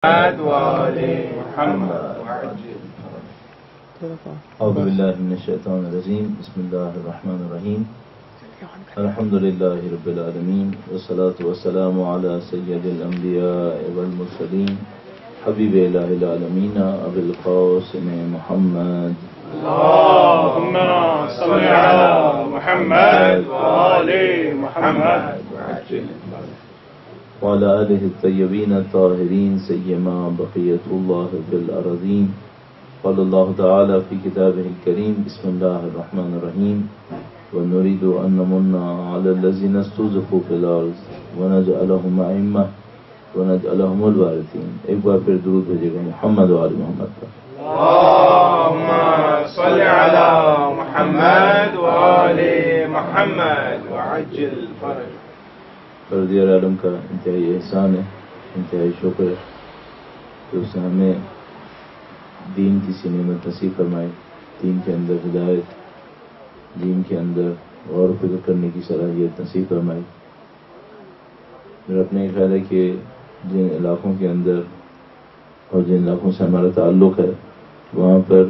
وآل محمد. اعوذ باللہ من الشیطان الرجیم. بسم اللہ الرحمن الرحیم. الحمد للہ رب العالمین والصلاة والسلام علی سید الانبیاء والمرسلین حبیب الہ العالمین ابی القاسم محمد. اللہم صل علی محمد وآل محمد وعلى آله الطيبين الطاهرين سيما بقية الله في الأرضين. قال الله تعالى في كتابه الكريم بسم الله الرحمن الرحيم ونريد أن نمن على الذين استضعفوا في الأرض ونجعلهم أئمة ونجعلهم الوارثين. ایک بار پھر درود بھیجے گا محمد و آل محمد پر. اللهم صل على محمد وآل محمد وعجل فرج. پروردگار عالم کا انتہائی احسان ہے، انتہائی شکر ہے کہ اس نے ہمیں دین کی سی نعمت نصیب فرمائی، دین کے اندر ہدایت، دین کے اندر غور و فکر کرنے کی صلاحیت نصیب فرمائی. میرا اپنے خیال ہے کہ جن علاقوں کے اندر اور جن علاقوں سے ہمارا تعلق ہے وہاں پر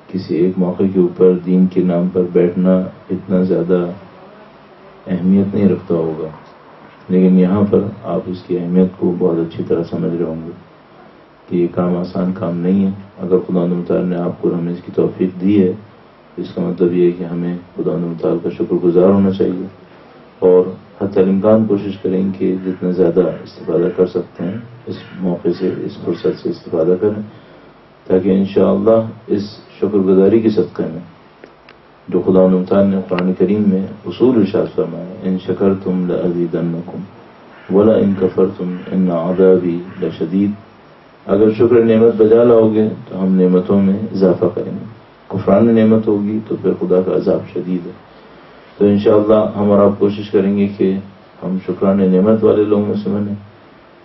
کسی ایک موقع کے اوپر دین کے نام پر بیٹھنا اتنا زیادہ اہمیت نہیں رکھتا ہوگا، لیکن یہاں پر آپ اس کی اہمیت کو بہت اچھی طرح سمجھ رہے ہوں گے کہ یہ کام آسان کام نہیں ہے. اگر خدا متعال نے آپ کو ہمیں اس کی توفیق دی ہے تو اس کا مطلب یہ ہے کہ ہمیں خدا متعال کا شکر گزار ہونا چاہیے اور حتی الامکان کوشش کریں کہ جتنا زیادہ استفادہ کر سکتے ہیں اس موقع سے، اس فرصت سے استفادہ کریں تاکہ انشاءاللہ اس شکر گزاری کے صدقے میں جو خدا متعال نے قرآن کریم میں اصول ارشاد فرمایا ان شکرتم لازیدنکم ولئن کفرتم ان عذابی لشدید. اگر شکر نعمت بجا لاؤ گے تو ہم نعمتوں میں اضافہ کریں گے، کفران نعمت ہوگی تو پھر خدا کا عذاب شدید ہے. تو انشاءاللہ ہم اور آپ کوشش کریں گے کہ ہم شکران نعمت والے لوگوں میں سے بنیں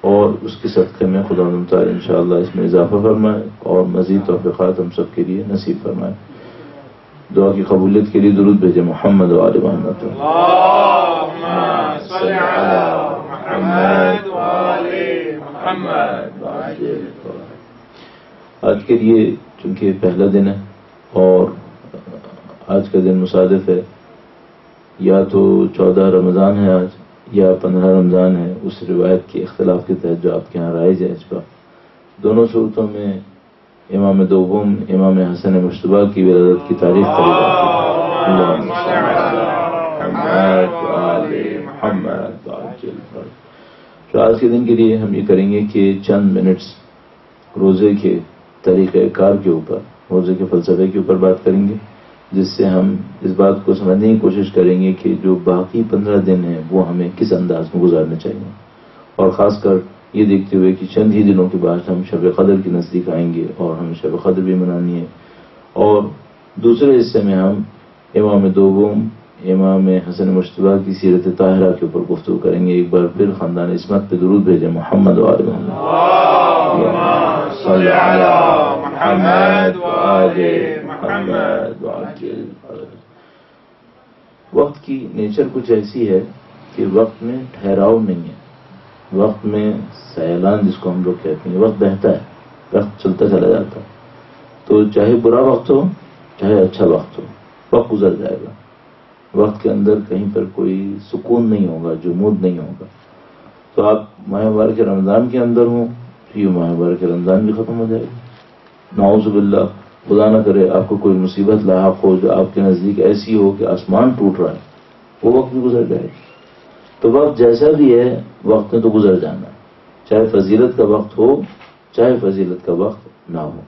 اور اس کے صدقے میں خدا متعال انشاءاللہ اس میں اضافہ فرمائے اور مزید توفیقات ہم سب کے لیے نصیب فرمائے. دعا کی قبولیت کے لیے درود بھیجے محمد و آل محمد. اللہم صل علی محمد وآل محمد. آج کے لیے چونکہ پہلا دن ہے اور آج کا دن مصادف ہے، یا تو 14 رمضان ہے آج یا 15 رمضان ہے، اس روایت کے اختلاف کے تحت جو آپ کے ہاں رائج ہے اس پر. دونوں صورتوں میں امام دوم امام حسن مشتبہ کی ولادت کی تاریخ قریب آتی ہے. تو آج کے دن کے لیے ہم یہ کریں گے کہ چند منٹس روزے کے طریقہ کار کے اوپر، روزے کے فلسفے کے اوپر بات کریں گے، جس سے ہم اس بات کو سمجھنے کی کوشش کریں گے کہ جو باقی 15 دن ہیں وہ ہمیں کس انداز میں گزارنے چاہیے، اور خاص کر یہ دیکھتے ہوئے کہ چند ہی دنوں کے بعد ہم شب قدر کے نزدیک آئیں گے اور ہمیں شب قدر بھی منانی ہے. اور دوسرے حصے میں ہم امام دوم امام حسن مشتبہ کی سیرت طاہرہ کے اوپر گفتگو کریں گے. ایک بار پھر خاندان عصمت پہ درود بھیجیں محمد و آل محمد. اللہم صل علی محمد وآل محمد. وقت کی نیچر کچھ ایسی ہے کہ وقت میں ٹھہراؤ نہیں ہے، وقت میں سیلان جس کو ہم لوگ کہتے ہیں، وقت بہتا ہے، وقت چلتا چلا جاتا ہے. تو چاہے برا وقت ہو چاہے اچھا وقت ہو، وقت گزر جائے گا. وقت کے اندر کہیں پر کوئی سکون نہیں ہوگا، جمود نہیں ہوگا. تو آپ ماہ مبارک رمضان کے اندر ہوں تو یہ ماہ مبارک رمضان بھی ختم ہو جائے گی. نعوذ باللہ، خدا نہ کرے آپ کو کوئی مصیبت لاحق ہو جو آپ کے نزدیک ایسی ہو کہ آسمان ٹوٹ رہا ہے، وہ وقت بھی گزر جائے گا. تو وقت جیسا بھی ہے وقت میں تو گزر جانا ہے، چاہے فضیلت کا وقت ہو چاہے فضیلت کا وقت نہ ہو.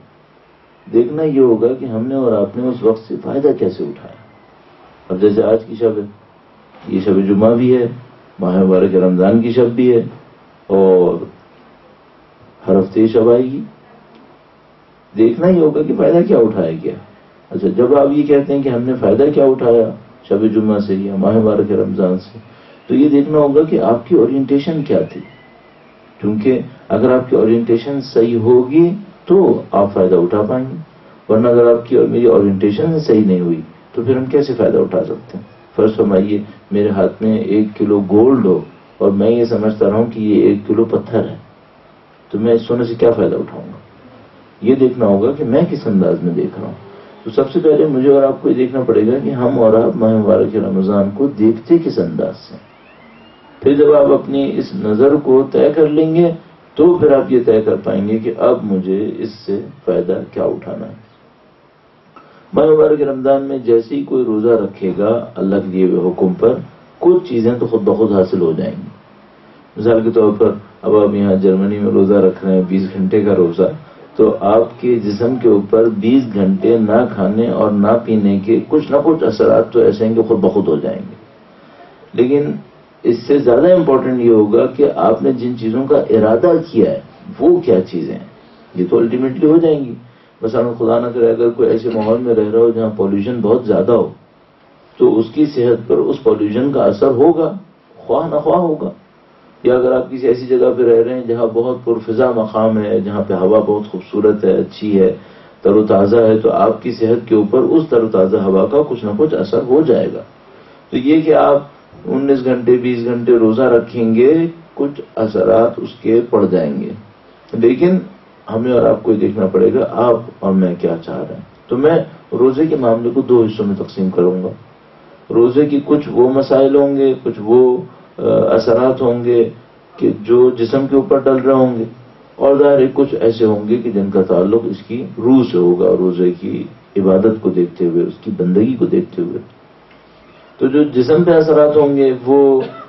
دیکھنا یہ ہوگا کہ ہم نے اور آپ نے اس وقت سے فائدہ کیسے اٹھایا. اب جیسے آج کی شب ہے، یہ شب جمعہ بھی ہے، ماہ مبارک رمضان کی شب بھی ہے اور ہر ہفتے یہ شب آئے گی. دیکھنا ہی ہوگا کہ فائدہ کیا اٹھایا گیا. اچھا، جب آپ یہ کہتے ہیں کہ ہم نے فائدہ کیا اٹھایا شب جمعہ سے یا ماہ مبارک رمضان سے، تو یہ دیکھنا ہوگا کہ آپ کی اورینٹیشن کیا تھی. کیونکہ اگر آپ کی اورینٹیشن صحیح ہوگی تو آپ فائدہ اٹھا پائیں گے، ورنہ اگر آپ کی اور میری اورینٹیشن صحیح نہیں ہوئی تو پھر ہم کیسے فائدہ اٹھا سکتے ہیں. فرض فرمائیے میرے ہاتھ میں 1 کلو گولڈ ہو اور میں یہ سمجھتا رہا ہوں کہ یہ 1 کلو پتھر ہے، تو میں اس سونے سے کیا فائدہ اٹھاؤں گا؟ یہ دیکھنا ہوگا کہ میں کس انداز میں دیکھ رہا ہوں. تو سب سے پہلے مجھے اور آپ کو یہ دیکھنا پڑے گا کہ ہم اور آپ ماہ مبارک رمضان کو دیکھتے کس انداز سے. پھر جب آپ اپنی اس نظر کو طے کر لیں گے تو پھر آپ یہ طے کر پائیں گے کہ اب مجھے اس سے فائدہ کیا اٹھانا ہے. ماہ مبارک رمضان میں جیسے ہی کوئی روزہ رکھے گا اللہ کے دیے ہوئے حکم پر، کچھ چیزیں تو خود بخود حاصل ہو جائیں گی. مثال کے طور پر اب آپ یہاں جرمنی میں روزہ رکھ رہے ہیں 20 گھنٹے کا روزہ، تو آپ کے جسم کے اوپر 20 گھنٹے نہ کھانے اور نہ پینے کے کچھ نہ کچھ اثرات تو ایسے ہیں کہ خود بخود ہو جائیں گے. لیکن اس سے زیادہ امپورٹنٹ یہ ہوگا کہ آپ نے جن چیزوں کا ارادہ کیا ہے وہ کیا چیزیں ہیں، یہ تو الٹیمیٹلی ہو جائیں گی. مثلا خدا نہ کرے اگر کوئی ایسے ماحول میں رہ رہا ہو جہاں پالوشن بہت زیادہ ہو تو اس کی صحت پر اس پالوشن کا اثر ہوگا، خواہ نہ خواہ ہوگا. یا اگر آپ کسی ایسی جگہ پہ رہ رہے ہیں جہاں بہت پرفضا مقام ہے، جہاں پہ ہوا بہت خوبصورت ہے، اچھی ہے، تر و تازہ ہے، تو آپ کی صحت کے اوپر اس تر و تازہ ہوا کا کچھ نہ کچھ اثر ہو جائے گا. تو یہ کہ آپ 19 گھنٹے 20 گھنٹے روزہ رکھیں گے، کچھ اثرات اس کے پڑ جائیں گے. لیکن ہمیں اور آپ کو یہ دیکھنا پڑے گا آپ اور میں کیا چاہ رہے ہیں. تو میں روزے کے معاملے کو 2 حصوں میں تقسیم کروں گا. روزے کی کچھ وہ مسائل ہوں گے، کچھ وہ اثرات ہوں گے کہ جو جسم کے اوپر ڈل رہے ہوں گے، اور ظاہر کچھ ایسے ہوں گے کہ جن کا تعلق اس کی روح سے ہوگا، روزے کی عبادت کو دیکھتے ہوئے، اس کی بندگی کو دیکھتے ہوئے. تو جو جسم پہ اثرات ہوں گے وہ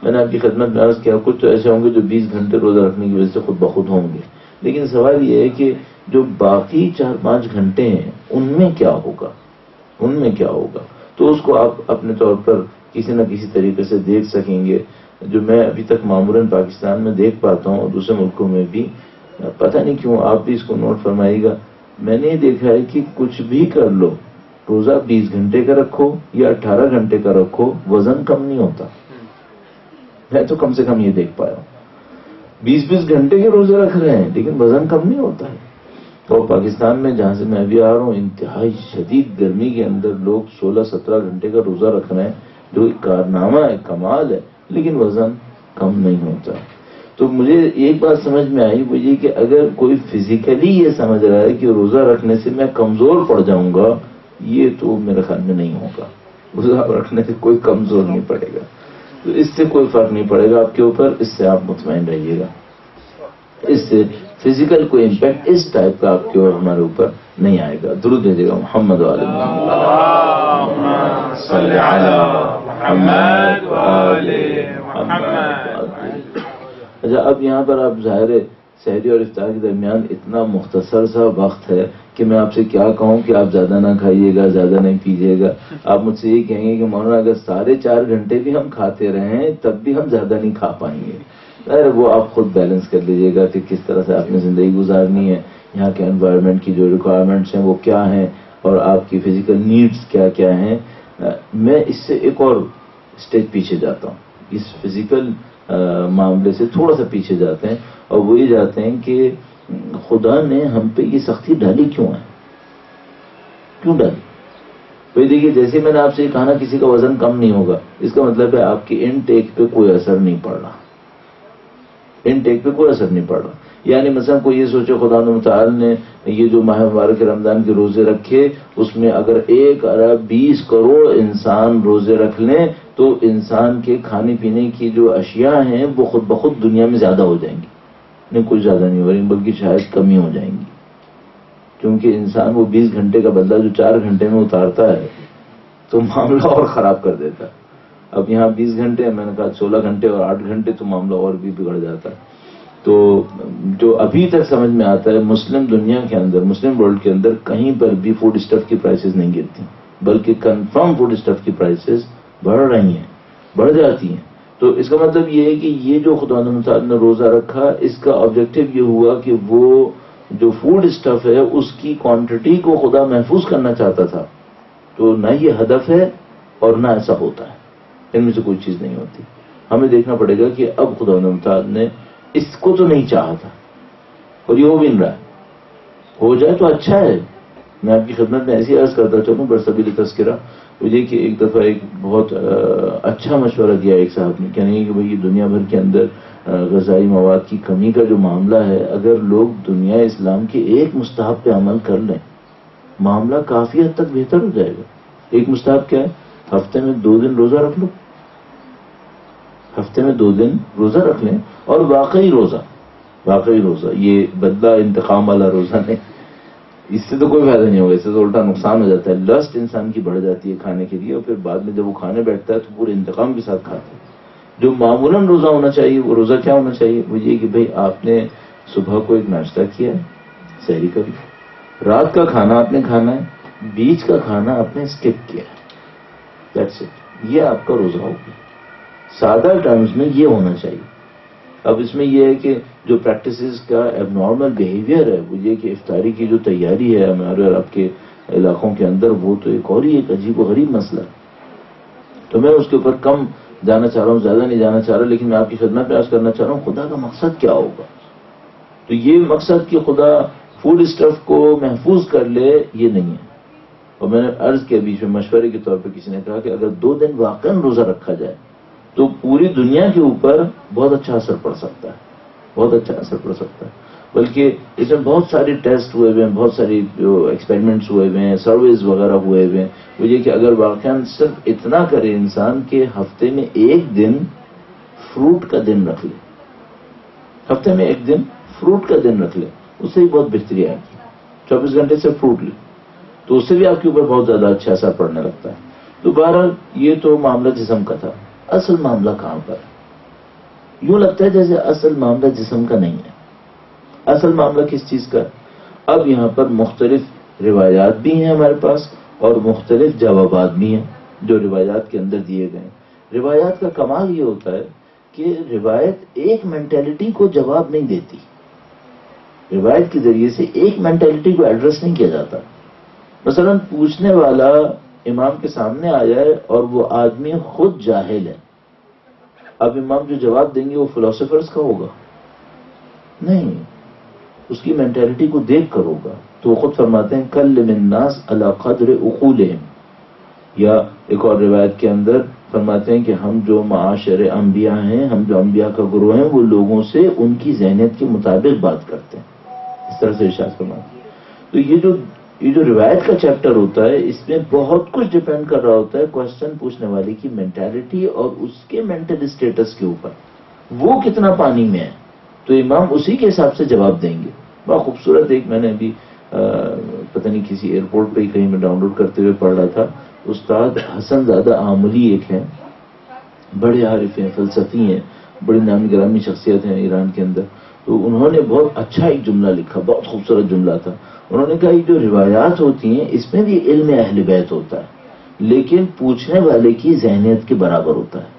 میں نے آپ کی خدمت میں عرض کیا، کچھ تو ایسے ہوں گے جو 20 گھنٹے روزہ رکھنے کی وجہ سے خود بخود ہوں گے. لیکن سوال یہ ہے کہ جو باقی 4-5 گھنٹے ہیں ان میں کیا ہوگا، ان میں کیا ہوگا. تو اس کو آپ اپنے طور پر کسی نہ کسی طریقے سے دیکھ سکیں گے. جو میں ابھی تک معمولاً پاکستان میں دیکھ پاتا ہوں اور دوسرے ملکوں میں بھی، پتہ نہیں کیوں، آپ بھی اس کو نوٹ فرمائیے گا، میں نے دیکھا ہے کہ کچھ بھی کر لو، روزہ 20 گھنٹے کا رکھو یا 18 گھنٹے کا رکھو، وزن کم نہیں ہوتا. میں تو کم سے کم یہ دیکھ پایا ہوں 20 گھنٹے کے روزے رکھ رہے ہیں لیکن وزن کم نہیں ہوتا ہے. اور پاکستان میں جہاں سے میں ابھی آ رہا ہوں انتہائی شدید گرمی کے اندر لوگ 16-17 گھنٹے کا روزہ رکھ رہے ہیں، جو ایک کارنامہ ہے، کمال ہے، لیکن وزن کم نہیں ہوتا. تو مجھے ایک بات سمجھ میں آئی، وہ یہ کہ اگر کوئی فزیکلی یہ سمجھ رہا ہے کہ روزہ رکھنے سے میں کمزور پڑ جاؤں گا، یہ تو میرے خیال میں نہیں ہوگا. روزہ رکھنے سے کوئی کمزور نہیں پڑے گا، تو اس سے کوئی فرق نہیں پڑے گا آپ کے اوپر، اس سے آپ مطمئن رہیے گا. اس سے فزیکل کوئی امپیکٹ اس ٹائپ کا آپ کے اور ہمارے اوپر نہیں آئے گا. درود دیجیے گا محمد علیہ محمد. اچھا، اب یہاں پر آپ ظاہر ہے سحری اور افطار کے درمیان اتنا مختصر سا وقت ہے کہ میں آپ سے کیا کہوں کہ آپ زیادہ نہ کھائیے گا، زیادہ نہیں پیجیے گا. آپ مجھ سے یہ کہیں گے کہ مولانا اگر 4.5 گھنٹے بھی ہم کھاتے رہیں تب بھی ہم زیادہ نہیں کھا پائیں گے. وہ آپ خود بیلنس کر لیجیے گا کہ کس طرح سے آپ نے زندگی گزارنی ہے، یہاں کے انوائرمنٹ کی جو ریکوائرمنٹس ہیں وہ کیا ہیں، اور آپ کی فزیکل نیڈز کیا کیا ہیں. میں اس سے ایک اور اسٹیج پیچھے جاتا ہوں، اس فزیکل معاملے سے تھوڑا سا پیچھے جاتے ہیں، اور وہ یہ جاتے ہیں کہ خدا نے ہم پہ یہ سختی ڈالی کیوں ہے، کیوں ڈالی. بھائی دیکھیے، جیسے میں نے آپ سے یہ کہا نا کسی کا وزن کم نہیں ہوگا، اس کا مطلب ہے آپ کی انٹیک پہ کوئی اثر نہیں پڑ رہا، انٹیک پہ کوئی اثر نہیں پڑ رہا. یعنی مثلا کوئی یہ سوچے خدا متعال نے یہ جو ماہ مبارک رمضان کے روزے رکھے، اس میں اگر 1 ارب 20 کروڑ انسان روزے رکھ لیں تو انسان کے کھانے پینے کی جو اشیاء ہیں وہ خود بخود دنیا میں زیادہ ہو جائیں گی. نہیں، کچھ زیادہ نہیں ہو رہی بلکہ شاید کمی ہو جائیں گی، کیونکہ انسان وہ 20 گھنٹے کا بدلہ جو 4 گھنٹے میں اتارتا ہے تو معاملہ اور خراب کر دیتا ہے. اب یہاں 20 گھنٹے، میں نے کہا 16 گھنٹے اور 8 گھنٹے، تو معاملہ اور بھی بگڑ جاتا ہے. تو جو ابھی تک سمجھ میں آتا ہے، مسلم دنیا کے اندر، مسلم ورلڈ کے اندر کہیں پر بھی فوڈ اسٹف کی پرائسز نہیں گرتی، بلکہ کنفرم فوڈ اسٹف کی پرائسز بڑھ رہی ہیں، بڑھ جاتی ہیں. تو اس کا مطلب یہ ہے کہ یہ جو خدا تعالیٰ نے روزہ رکھا، اس کا آبجیکٹو یہ ہوا کہ وہ جو فوڈ اسٹف ہے اس کی کوانٹٹی کو خدا محفوظ کرنا چاہتا تھا. تو نہ یہ ہدف ہے اور نہ ایسا ہوتا ہے، ان میں سے کوئی چیز نہیں ہوتی. ہمیں دیکھنا پڑے گا کہ اب خدا تعالیٰ نے اس کو تو نہیں چاہا تھا، اور یہ ہو بھی نہیں رہا ہے. ہو جائے تو اچھا ہے، میں آپ کی خدمت میں ایسی عرض کرتا چلوں برسبیل تذکرہ، مجھے کہ ایک دفعہ ایک بہت اچھا مشورہ دیا ایک صاحب نے، کہنے کہ بھائی دنیا بھر کے اندر غذائی مواد کی کمی کا جو معاملہ ہے، اگر لوگ دنیا اسلام کے ایک مستحب پہ عمل کر لیں معاملہ کافی حد تک بہتر ہو جائے گا۔ ایک مستحب کیا ہے؟ ہفتے میں 2 دن روزہ رکھ لو، ہفتے میں 2 دن روزہ رکھ لیں، اور واقعی روزہ، یہ بدلہ انتقام والا روزہ نہیں، اس سے تو کوئی فائدہ نہیں ہوگا، اس سے تو الٹا نقصان ہو جاتا ہے، لسٹ انسان کی بڑھ جاتی ہے کھانے کے لیے، اور پھر بعد میں جب وہ کھانے بیٹھتا ہے تو پورے انتقام کے ساتھ کھاتا ہے۔ جو معمولاً روزہ ہونا چاہیے، وہ روزہ کیا ہونا چاہیے؟ وہ یہ کہ بھئی آپ نے صبح کو ایک ناشتہ کیا ہے، سحری کر لی، رات کا کھانا آپ نے کھانا ہے، بیچ کا کھانا آپ نے اسکپ کیا ہے، دیٹس اٹ، یہ آپ کا روزہ ہوگا۔ سادہ ٹرمز میں یہ ہونا چاہیے۔ اب اس میں یہ ہے کہ جو پریکٹسز کا ایب نارمل بیہیویئر ہے، وہ یہ کہ افطاری کی جو تیاری ہے ہمارے اور آپ کے علاقوں کے اندر، وہ تو ایک اور ہی ایک عجیب و غریب مسئلہ ہے۔ تو میں اس کے اوپر کم جانا چاہ رہا ہوں، زیادہ نہیں جانا چاہ رہا، لیکن میں آپ کی خدمت میں عرض کرنا چاہ رہا ہوں خدا کا مقصد کیا ہوگا۔ تو یہ مقصد کہ خدا فوڈ اسٹف کو محفوظ کر لے، یہ نہیں ہے۔ اور میں نے عرض کیا بیچ میں مشورے کے طور پہ کسی نے کہا کہ اگر 2 دن واقعاً روزہ رکھا جائے تو پوری دنیا کے اوپر بہت اچھا اثر پڑ سکتا ہے، بہت اچھا اثر پڑ سکتا ہے۔ بلکہ اس میں بہت سارے ٹیسٹ ہوئے ہوئے ہیں، بہت ساری جو ایکسپیریمنٹس ہوئے ہوئے ہیں، سرویز وغیرہ ہوئے ہوئے ہیں، وہ یہ کہ اگر واقعاً صرف اتنا کرے انسان کہ ہفتے میں 1 دن فروٹ کا دن رکھ لے، ہفتے میں 1 دن فروٹ کا دن رکھ لے، اس سے بھی بہت بہتری آئے گی۔ 24 گھنٹے سے فروٹ لے تو اس سے بھی آپ کے اوپر بہت زیادہ اچھا اثر پڑنے لگتا ہے۔ تو بہرحال یہ تو معاملہ جسم کا تھا، اصل معاملہ کہاں پر ہے؟ یوں لگتا ہے جیسے اصل معاملہ جسم کا نہیں ہے، اصل معاملہ کس چیز کا ہے؟ اب یہاں پر مختلف روایات بھی ہیں ہمارے پاس اور مختلف جوابات بھی ہیں جو روایات کے اندر دیے گئے ہیں۔ روایات کا کمال یہ ہوتا ہے کہ روایت ایک مینٹیلٹی کو جواب نہیں دیتی، روایت کے ذریعے سے ایک مینٹیلٹی کو ایڈریس نہیں کیا جاتا۔ مثلا پوچھنے والا امام کے سامنے آ جائے اور وہ آدمی خود جاہل ہے، اب امام جو جواب دیں گے وہ فلاسفرز کا ہوگا؟ نہیں، اس کی مینٹیلٹی کو دیکھ کر ہوگا۔ تو وہ خود فرماتے ہیں کلم الناس علی قدر عقولہم، یا ایک اور روایت کے اندر فرماتے ہیں کہ ہم جو معاشر انبیاء ہیں، ہم جو انبیاء کا گروہ ہیں، وہ لوگوں سے ان کی ذہنیت کے مطابق بات کرتے ہیں، اس طرح سے ارشاد فرماتے ہیں۔ تو یہ جو روایت کا چیپٹر ہوتا ہے، اس میں بہت کچھ ڈیپینڈ کر رہا ہوتا ہے کوشچن پوچھنے والے کی مینٹیلٹی اور اس کے مینٹل اسٹیٹس کے اوپر، وہ کتنا پانی میں ہے، تو امام اسی کے حساب سے جواب دیں گے۔ بہت خوبصورت ایک میں نے ابھی پتہ نہیں کسی ایئرپورٹ پہ ہی کہیں میں ڈاؤن لوڈ کرتے ہوئے پڑھ رہا تھا، استاد حسن زادہ آملی ایک ہیں، بڑے عارف ہیں، فلسفی ہیں، بڑی نامی گرامی شخصیت ہیں ایران کے اندر۔ تو انہوں نے بہت اچھا ایک جملہ لکھا، بہت خوبصورت جملہ تھا۔ انہوں نے کہا یہ جو روایات ہوتی ہیں اس میں بھی علم اہل بیت ہوتا ہے، لیکن پوچھنے والے کی ذہنیت کے برابر ہوتا ہے۔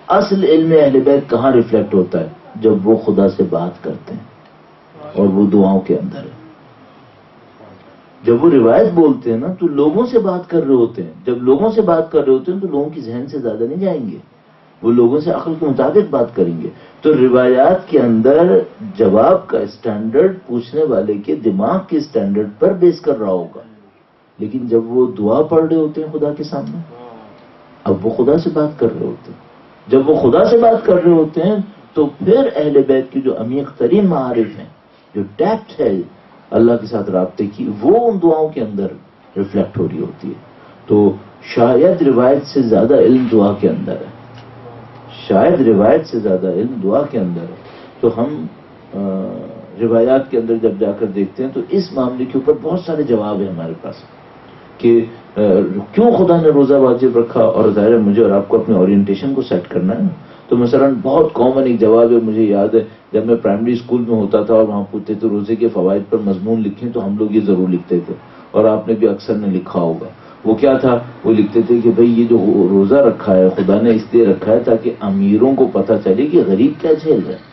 اصل علم اہل بیت کہاں ریفلیکٹ ہوتا ہے؟ جب وہ خدا سے بات کرتے ہیں اور وہ دعاؤں کے اندر ہے۔ جب وہ روایت بولتے ہیں نا تو لوگوں سے بات کر رہے ہوتے ہیں، جب لوگوں سے بات کر رہے ہوتے ہیں تو لوگوں کی ذہن سے زیادہ نہیں جائیں گے، وہ لوگوں سے عقل کے مطابق بات کریں گے۔ تو روایات کے اندر جواب کا اسٹینڈرڈ پوچھنے والے کے دماغ کے اسٹینڈرڈ پر بیس کر رہا ہوگا، لیکن جب وہ دعا پڑھ رہے ہوتے ہیں خدا کے سامنے، اب وہ خدا سے بات کر رہے ہوتے ہیں۔ جب وہ خدا سے بات کر رہے ہوتے ہیں تو پھر اہل بیت کی جو عمیق ترین معارف ہیں، جو ڈیپتھ ہے اللہ کے ساتھ رابطے کی، وہ ان دعاؤں کے اندر ریفلیکٹ ہو رہی ہوتی ہے۔ تو شاید روایت سے زیادہ علم دعا کے اندر ہے، شاید روایت سے زیادہ علم دعا کے اندر ہے۔ تو ہم روایات کے اندر جب جا کر دیکھتے ہیں تو اس معاملے کے اوپر بہت سارے جواب ہیں ہمارے پاس کہ کیوں خدا نے روزہ واجب رکھا، اور ظاہر ہے مجھے اور آپ کو اپنے اورینٹیشن کو سیٹ کرنا ہے۔ تو مثلا بہت کامن ایک جواب ہے، مجھے یاد ہے جب میں پرائمری اسکول میں ہوتا تھا اور وہاں پوچھتے تو روزے کے فوائد پر مضمون لکھیں تو ہم لوگ یہ ضرور لکھتے تھے، اور آپ نے بھی اکثر نے لکھا ہوگا۔ وہ کیا تھا؟ وہ لکھتے تھے کہ بھئی یہ جو روزہ رکھا ہے خدا نے اس لیے رکھا ہے تاکہ امیروں کو پتہ چلے کہ غریب کیا جھیل رہے ہیں،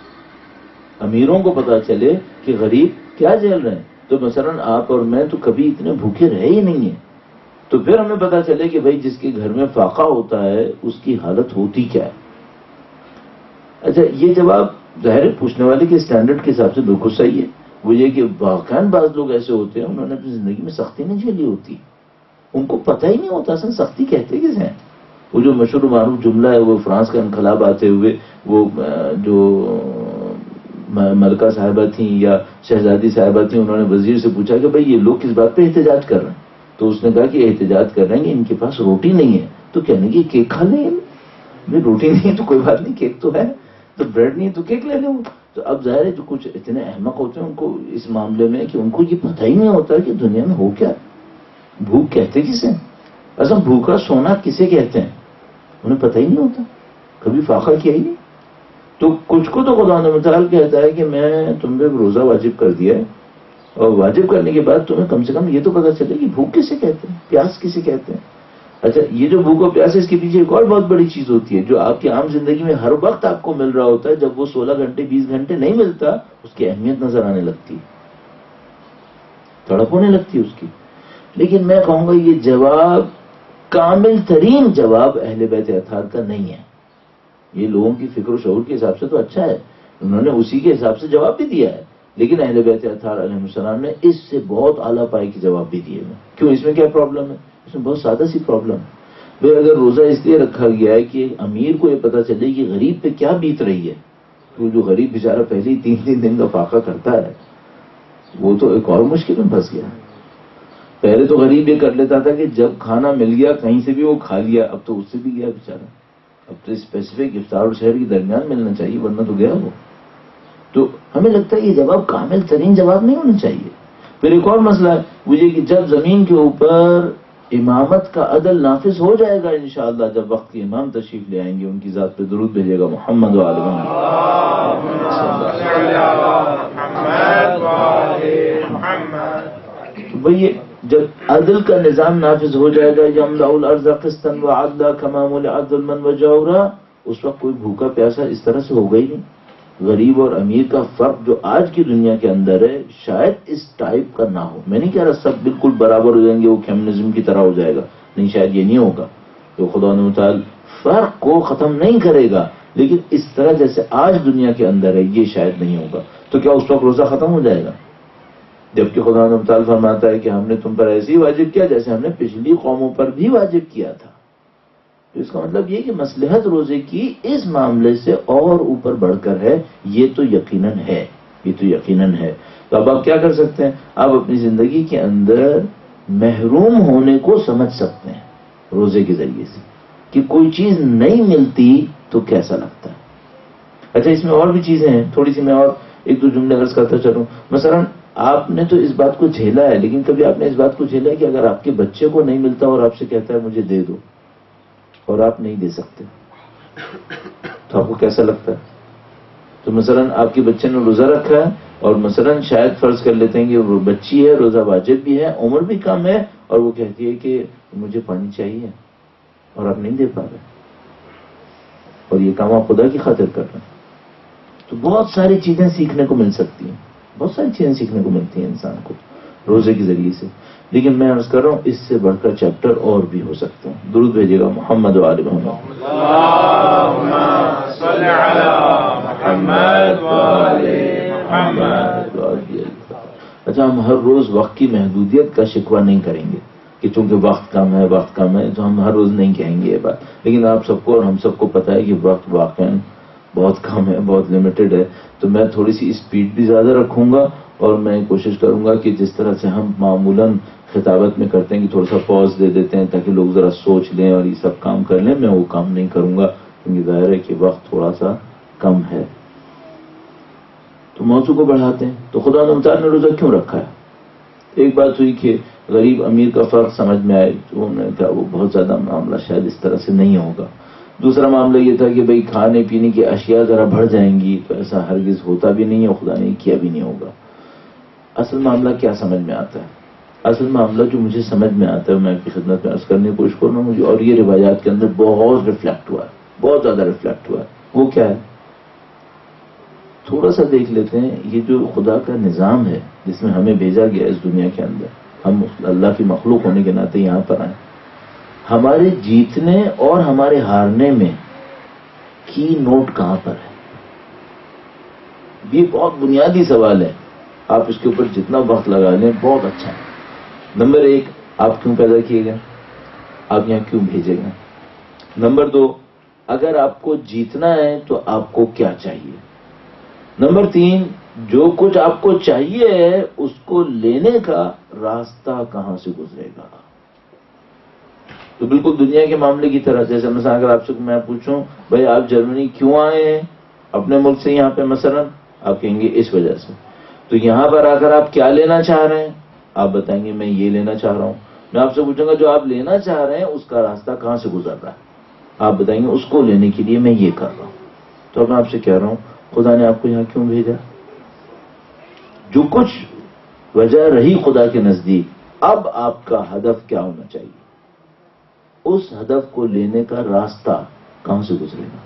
امیروں کو پتہ چلے کہ غریب کیا جھیل رہے ہیں۔ تو مثلا آپ اور میں تو کبھی اتنے بھوکے رہے ہی نہیں ہیں، تو پھر ہمیں پتہ چلے کہ بھئی جس کے گھر میں فاقہ ہوتا ہے اس کی حالت ہوتی کیا ہے۔ اچھا، یہ جواب ظاہر پوچھنے والے کے اسٹینڈرڈ کے حساب سے بالکل صحیح ہے، وہ یہ کہ واقعاً بعض لوگ ایسے ہوتے ہیں انہوں نے اپنی زندگی میں سختی نہیں جھیلی ہوتی، ان کو پتہ ہی نہیں ہوتا اصل سختی کہتے کسے ہیں۔ وہ جو مشہور معروف جملہ ہے، وہ فرانس کا انقلاب آتے ہوئے وہ جو ملکہ صاحبہ تھیں یا شہزادی صاحبہ تھیں، انہوں نے وزیر سے پوچھا کہ بھئی یہ لوگ کس بات پہ احتجاج کر رہے ہیں؟ تو اس نے کہا کہ احتجاج کر رہے ہیں کہ ان کے پاس روٹی نہیں ہے، تو کہنے کی کیک کھا لیں، روٹی نہیں ہے تو کوئی بات نہیں، کیک تو ہے، تو بریڈ نہیں ہے تو کیک لے لیں۔ تو اب ظاہر ہے جو کچھ اتنے احمق ہوتے ہیں ان کو اس معاملے میں کہ ان کو یہ پتہ ہی نہیں ہوتا کہ دنیا میں ہو کیا، بھوک کہتے کسے، اصل بھوکا سونا کسے کہتے ہیں انہیں پتہ ہی نہیں ہوتا، کبھی فاقہ کیا ہی نہیں۔ تو کچھ کو تو خدا متعال کہتا ہے کہ میں تم پہ روزہ واجب کر دیا ہے، اور واجب کرنے کے بعد تمہیں کم سے کم یہ تو پتہ چلے کہ بھوک کسے کہتے ہیں، پیاس کسے کہتے ہیں۔ اچھا یہ جو بھوک اور پیاس ہے اس کے پیچھے ایک اور بہت بڑی چیز ہوتی ہے جو آپ کی عام زندگی میں ہر وقت آپ کو مل رہا ہوتا ہے، جب وہ 16 گھنٹے 20 گھنٹے نہیں ملتا اس کی اہمیت نظر آنے لگتی ہے، تڑپ ہونے لگتی ہے اس کی۔ لیکن میں کہوں گا یہ جواب کامل ترین جواب اہل بیت اطہار کا نہیں ہے۔ یہ لوگوں کی فکر و شعور کے حساب سے تو اچھا ہے، انہوں نے اسی کے حساب سے جواب بھی دیا ہے، لیکن اہل بیت اطہار علیہ السلام نے اس سے بہت اعلیٰ پائے کے جواب بھی دیے ہیں۔ کیوں؟ اس میں کیا پرابلم ہے؟ اس میں بہت سادہ سی پرابلم ہے۔ بھئی اگر روزہ اس لیے رکھا گیا ہے کہ امیر کو یہ پتہ چلے کہ غریب پہ کیا بیت رہی ہے، تو جو غریب بیچارہ پہلے ہی 3 دن کا فاقہ کرتا ہے وہ تو ایک اور مشکل میں پھنس گیا۔ پہلے تو غریب یہ کر لیتا تھا کہ جب کھانا مل گیا کہیں سے بھی وہ کھا لیا، اب تو اس سے بھی گیا بیچارہ، اب تو اسپیسیفک افطار اور شہر کے درمیان ملنا چاہیے ورنہ تو گیا وہ۔ تو ہمیں لگتا ہے یہ جواب کامل ترین جواب نہیں ہونا چاہیے۔ پھر ایک اور مسئلہ ہے وہ یہ کہ جب زمین کے اوپر امامت کا عدل نافذ ہو جائے گا انشاءاللہ، جب وقت کے امام تشریف لے آئیں گے، ان کی ذات پہ درود بھیجے گا محمد و آل محمد۔ تو بھئی جب عدل کا نظام نافذ ہو جائے گا، یملأ الارض قسطا وعدلا کما ملئت ظلما وجورا، اس وقت کوئی بھوکا پیاسا اس طرح سے ہوگا ہی نہیں۔ غریب اور امیر کا فرق جو آج کی دنیا کے اندر ہے شاید اس ٹائپ کا نہ ہو۔ میں نہیں کہہ رہا سب بالکل برابر ہو جائیں گے، وہ کمیونزم کی طرح ہو جائے گا، نہیں، شاید یہ نہیں ہوگا، تو خدا تعالی فرق کو ختم نہیں کرے گا، لیکن اس طرح جیسے آج دنیا کے اندر ہے یہ شاید نہیں ہوگا۔ تو کیا اس وقت روزہ ختم ہو جائے گا؟ جبکہ خدا تعالی فرماتا ہے کہ ہم نے تم پر ایسے ہی واجب کیا جیسے ہم نے پچھلی قوموں پر بھی واجب کیا تھا۔ تو اس کا مطلب یہ کہ مصلحت روزے کی اس معاملے سے اور اوپر بڑھ کر ہے، یہ تو یقیناً ہے، یہ تو یقیناً ہے۔ تو اب آپ کیا کر سکتے ہیں؟ آپ اپنی زندگی کے اندر محروم ہونے کو سمجھ سکتے ہیں روزے کے ذریعے سے، کہ کوئی چیز نہیں ملتی تو کیسا لگتا ہے۔ اچھا اس میں اور بھی چیزیں ہیں، تھوڑی سی میں اور ایک دو جملے عرض کرتا چلوں۔ مثلا آپ نے تو اس بات کو جھیلا ہے، لیکن کبھی آپ نے اس بات کو جھیلا ہے کہ اگر آپ کے بچے کو نہیں ملتا اور آپ سے کہتا ہے مجھے دے دو، اور آپ نہیں دے سکتے، تو آپ کو کیسا لگتا ہے؟ تو مثلا آپ کے بچے نے روزہ رکھا ہے اور مثلا شاید فرض کر لیتے ہیں کہ وہ بچی ہے، روزہ واجب بھی ہے، عمر بھی کم ہے، اور وہ کہتی ہے کہ مجھے پانی چاہیے اور آپ نہیں دے پا رہے، اور یہ کام آپ خدا کی خاطر کر رہے ہیں۔ تو بہت ساری چیزیں سیکھنے کو مل سکتی ہیں، بہت ساری چیزیں سیکھنے کو ملتی ہیں انسان کو روزے کے ذریعے سے، لیکن میں عرض کر رہا ہوں اس سے بڑھ کر چیپٹر اور بھی ہو سکتے ہیں۔ درود بھیجیے گا محمد و آل محمد۔ اللہم صل علی محمد و آل محمد۔ اچھا ہم ہر روز وقت کی محدودیت کا شکوہ نہیں کریں گے کہ چونکہ وقت کم ہے تو ہم ہر روز نہیں کہیں گے یہ بات، لیکن آپ سب کو اور ہم سب کو پتہ ہے کہ وقت واقعا بہت کم ہے، بہت لمیٹڈ ہے، تو میں تھوڑی سی اسپیڈ بھی زیادہ رکھوں گا، اور میں کوشش کروں گا کہ جس طرح سے ہم معمولاً خطابت میں کرتے ہیں کہ تھوڑا سا پاز دے دیتے ہیں تاکہ لوگ ذرا سوچ لیں اور یہ سب کام کر لیں، میں وہ کام نہیں کروں گا کیونکہ ظاہر ہے کہ وقت تھوڑا سا کم ہے۔ تو موضوع کو بڑھاتے ہیں، تو خدا تعالیٰ نے روزہ کیوں رکھا ہے؟ ایک بات ہوئی کہ غریب امیر کا فرق سمجھ میں آئے، تو انہوں نے کہا وہ بہت زیادہ معاملہ شاید اس طرح سے نہیں ہوگا۔ دوسرا معاملہ یہ تھا کہ بھئی کھانے پینے کی اشیاء ذرا بڑھ جائیں گی، تو ایسا ہرگز ہوتا بھی نہیں ہے، خدا نے کیا بھی نہیں ہوگا۔ اصل معاملہ کیا سمجھ میں آتا ہے؟ اصل معاملہ جو مجھے سمجھ میں آتا ہے میں آپ کی خدمت میں عرض کرنے کی کوشش کر رہا ہوں مجھے، اور یہ روایات کے اندر بہت ریفلیکٹ ہوا ہے، بہت زیادہ ریفلیکٹ ہوا ہے۔ وہ کیا ہے؟ تھوڑا سا دیکھ لیتے ہیں، یہ جو خدا کا نظام ہے جس میں ہمیں بھیجا گیا اس دنیا کے اندر، ہم اللہ کی مخلوق ہونے کے ناطے یہاں پر آئے، ہمارے جیتنے اور ہمارے ہارنے میں کی نوٹ کہاں پر ہے؟ یہ بہت بنیادی سوال ہے آپ اس کے اوپر جتنا وقت لگا لیں بہت اچھا ہے. نمبر 1 آپ کیوں پیدا کیے گئے, آپ یہاں کیوں بھیجے گئے. نمبر 2 اگر آپ کو جیتنا ہے تو آپ کو کیا چاہیے. نمبر 3 جو کچھ آپ کو چاہیے ہے اس کو لینے کا راستہ کہاں سے گزرے گا. تو بالکل دنیا کے معاملے کی طرح, جیسے مثلا اگر آپ سے میں پوچھوں بھائی آپ جرمنی کیوں آئے ہیں اپنے ملک سے یہاں پہ, مثلا آپ کہیں گے اس وجہ سے. تو یہاں پر آ کر آپ کیا لینا چاہ رہے ہیں, آپ بتائیں گے میں یہ لینا چاہ رہا ہوں. میں آپ سے پوچھوں گا جو آپ لینا چاہ رہے ہیں اس کا راستہ کہاں سے گزر رہا ہے, آپ بتائیں گے اس کو لینے کے لیے میں یہ کر رہا ہوں. تو اب میں آپ سے کہہ رہا ہوں خدا نے آپ کو یہاں کیوں بھیجا. جو کچھ وجہ رہی خدا کے نزدیک, اب آپ کا ہدف کیا ہونا چاہیے, اس ہدف کو لینے کا راستہ کہاں سے گزرے گا,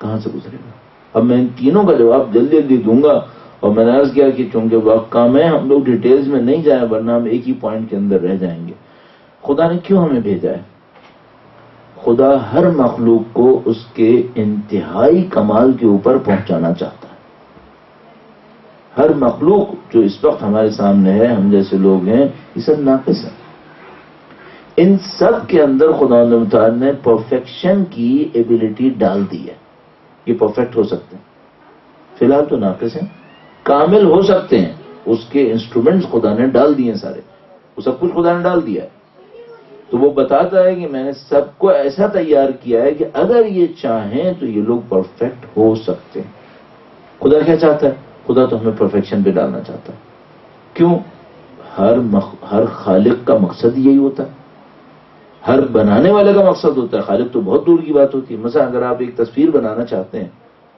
کہاں سے گزرے گا. اب میں ان تینوں کا جواب جلدی جلدی دوں گا, اور میں نے عرض کیا کہ چونکہ وقت کام ہے ہم لوگ ڈیٹیلز میں نہیں جائیں ورنہ ہم ایک ہی پوائنٹ کے اندر رہ جائیں گے. خدا نے کیوں ہمیں بھیجا ہے. خدا ہر مخلوق کو اس کے انتہائی کمال کے اوپر پہنچانا چاہتا ہے. ہر مخلوق جو اس وقت ہمارے سامنے ہے, ہم جیسے لوگ ہیں, یہ سب ناقص ہیں. ان سب کے اندر خدا تعالیٰ نے پرفیکشن کی ایبلٹی ڈال دی ہے. یہ پرفیکٹ ہو سکتے ہیں, فی الحال تو ناقص ہیں, کامل ہو سکتے ہیں. اس کے انسٹرومنٹس خدا نے ڈال دیے سارے, وہ سب کچھ خدا نے ڈال دیا ہے. تو وہ بتاتا ہے کہ میں نے سب کو ایسا تیار کیا ہے کہ اگر یہ چاہیں تو یہ لوگ پرفیکٹ ہو سکتے ہیں. خدا کیا چاہتا ہے, خدا تو ہمیں پرفیکشن پہ ڈالنا چاہتا ہے. کیوں؟ ہر خالق کا مقصد یہی ہوتا ہے, ہر بنانے والے کا مقصد ہوتا ہے. خالق تو بہت دور کی بات ہوتی ہے. مثلا اگر آپ ایک تصویر بنانا چاہتے ہیں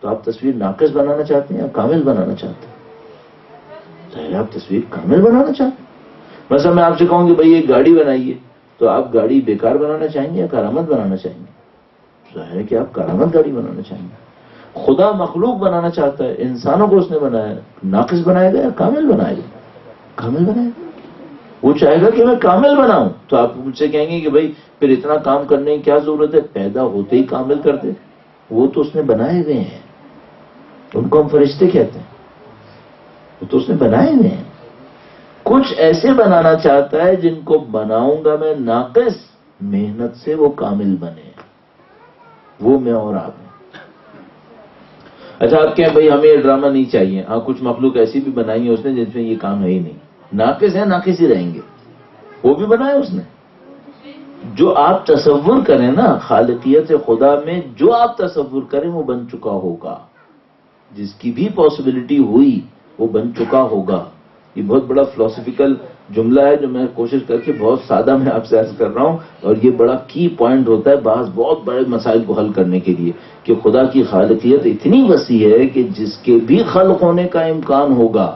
تو آپ تصویر ناقص بنانا چاہتے ہیں یا کامل بنانا چاہتے ہیں؟ ظاہر آپ تصویر کامل بنانا چاہتے ہیں. مثلا میں آپ سے کہوں کہ بھائی ایک گاڑی بنائیے, تو آپ گاڑی بیکار بنانا چاہیں گے یا کارآمد بنانا چاہیں گے؟ ظاہر ہے کہ آپ کارآمد گاڑی بنانا چاہیں گے. خدا مخلوق بنانا چاہتا ہے, انسانوں کو اس نے بنایا, ناقص بنائے گا یا کامل بنائے گا؟ کامل بنائے گا. وہ چاہے گا کہ میں کامل بناؤں, تو آپ مجھ سے کہیں گے کہ بھائی پھر اتنا کام کرنے کی کیا ضرورت ہے, پیدا ہوتے ہی کامل کر دے. وہ تو اس نے بنائے ہوئے ہیں, ان کو ہم فرشتے کہتے ہیں, وہ تو اس نے بنائے ہوئے ہیں. کچھ ایسے بنانا چاہتا ہے جن کو بناؤں گا میں ناقص, محنت سے وہ کامل بنے. وہ میں اور آپ ہیں. اچھا آپ کہیں بھائی ہمیں یہ ڈرامہ نہیں چاہیے. ہاں کچھ مخلوق ایسی بھی بنائی ہے اس نے جس میں یہ کام ہے ہی نہیں, ناقص ہے, ناقص ہی رہیں گے. وہ بھی بنایا اس نے. جو آپ تصور کریں نا خالقیت خدا میں, جو آپ تصور کریں وہ بن چکا ہوگا. جس کی بھی پاسبلٹی ہوئی وہ بن چکا ہوگا. یہ بہت بڑا فلسفیکل جملہ ہے جو میں کوشش کر کے بہت سادہ میں آپ سے عرض کر رہا ہوں, اور یہ بڑا کی پوائنٹ ہوتا ہے بعض بہت بڑے مسائل کو حل کرنے کے لیے, کہ خدا کی خالقیت اتنی وسیع ہے کہ جس کے بھی خلق ہونے کا امکان ہوگا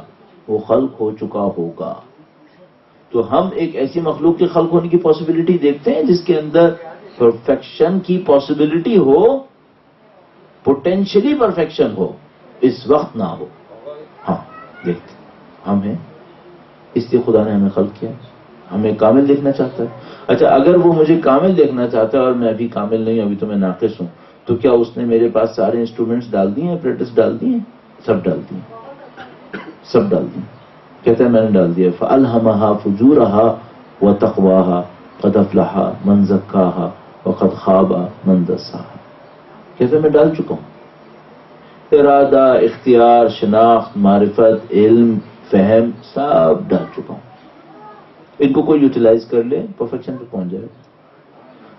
وہ خلق ہو چکا ہوگا. تو ہم ایک ایسی مخلوق کے خلق ہونے کی پاسبلٹی دیکھتے ہیں جس کے اندر پرفیکشن کی پاسبلٹی ہو, پوٹینشلی پرفیکشن ہو, اس وقت نہ ہو. ہاں دیکھتے ہم ہیں, اس لیے خدا نے ہمیں خلق کیا, ہمیں کامل دیکھنا چاہتا ہے. اچھا اگر وہ مجھے کامل دیکھنا چاہتا ہے اور میں ابھی کامل نہیں, ابھی تو میں ناقص ہوں, تو کیا اس نے میرے پاس سارے انسٹرومنٹس ڈال دیے ہیں, اپریٹس ڈال دیے ہیں؟ سب ڈال دیے, سب ڈال دیے. کہتا ہے میں نے ڈال دیا. فَأَلْهَمَهَا فُجُورَهَا وَتَقْوَاهَا قَدْ أَفْلَحَ مَنْ زَكَّاهَا وَقَدْ خَابَ مَنْ دَسَّاهَا. کہتا ہے میں ڈال چکا ہوں. ارادہ, اختیار, شناخت, معرفت, علم, فہم, سب ڈال چکا ہوں. ان کو کوئی یوٹیلائز کر لے پرفیکشن پہ پہنچ جائے.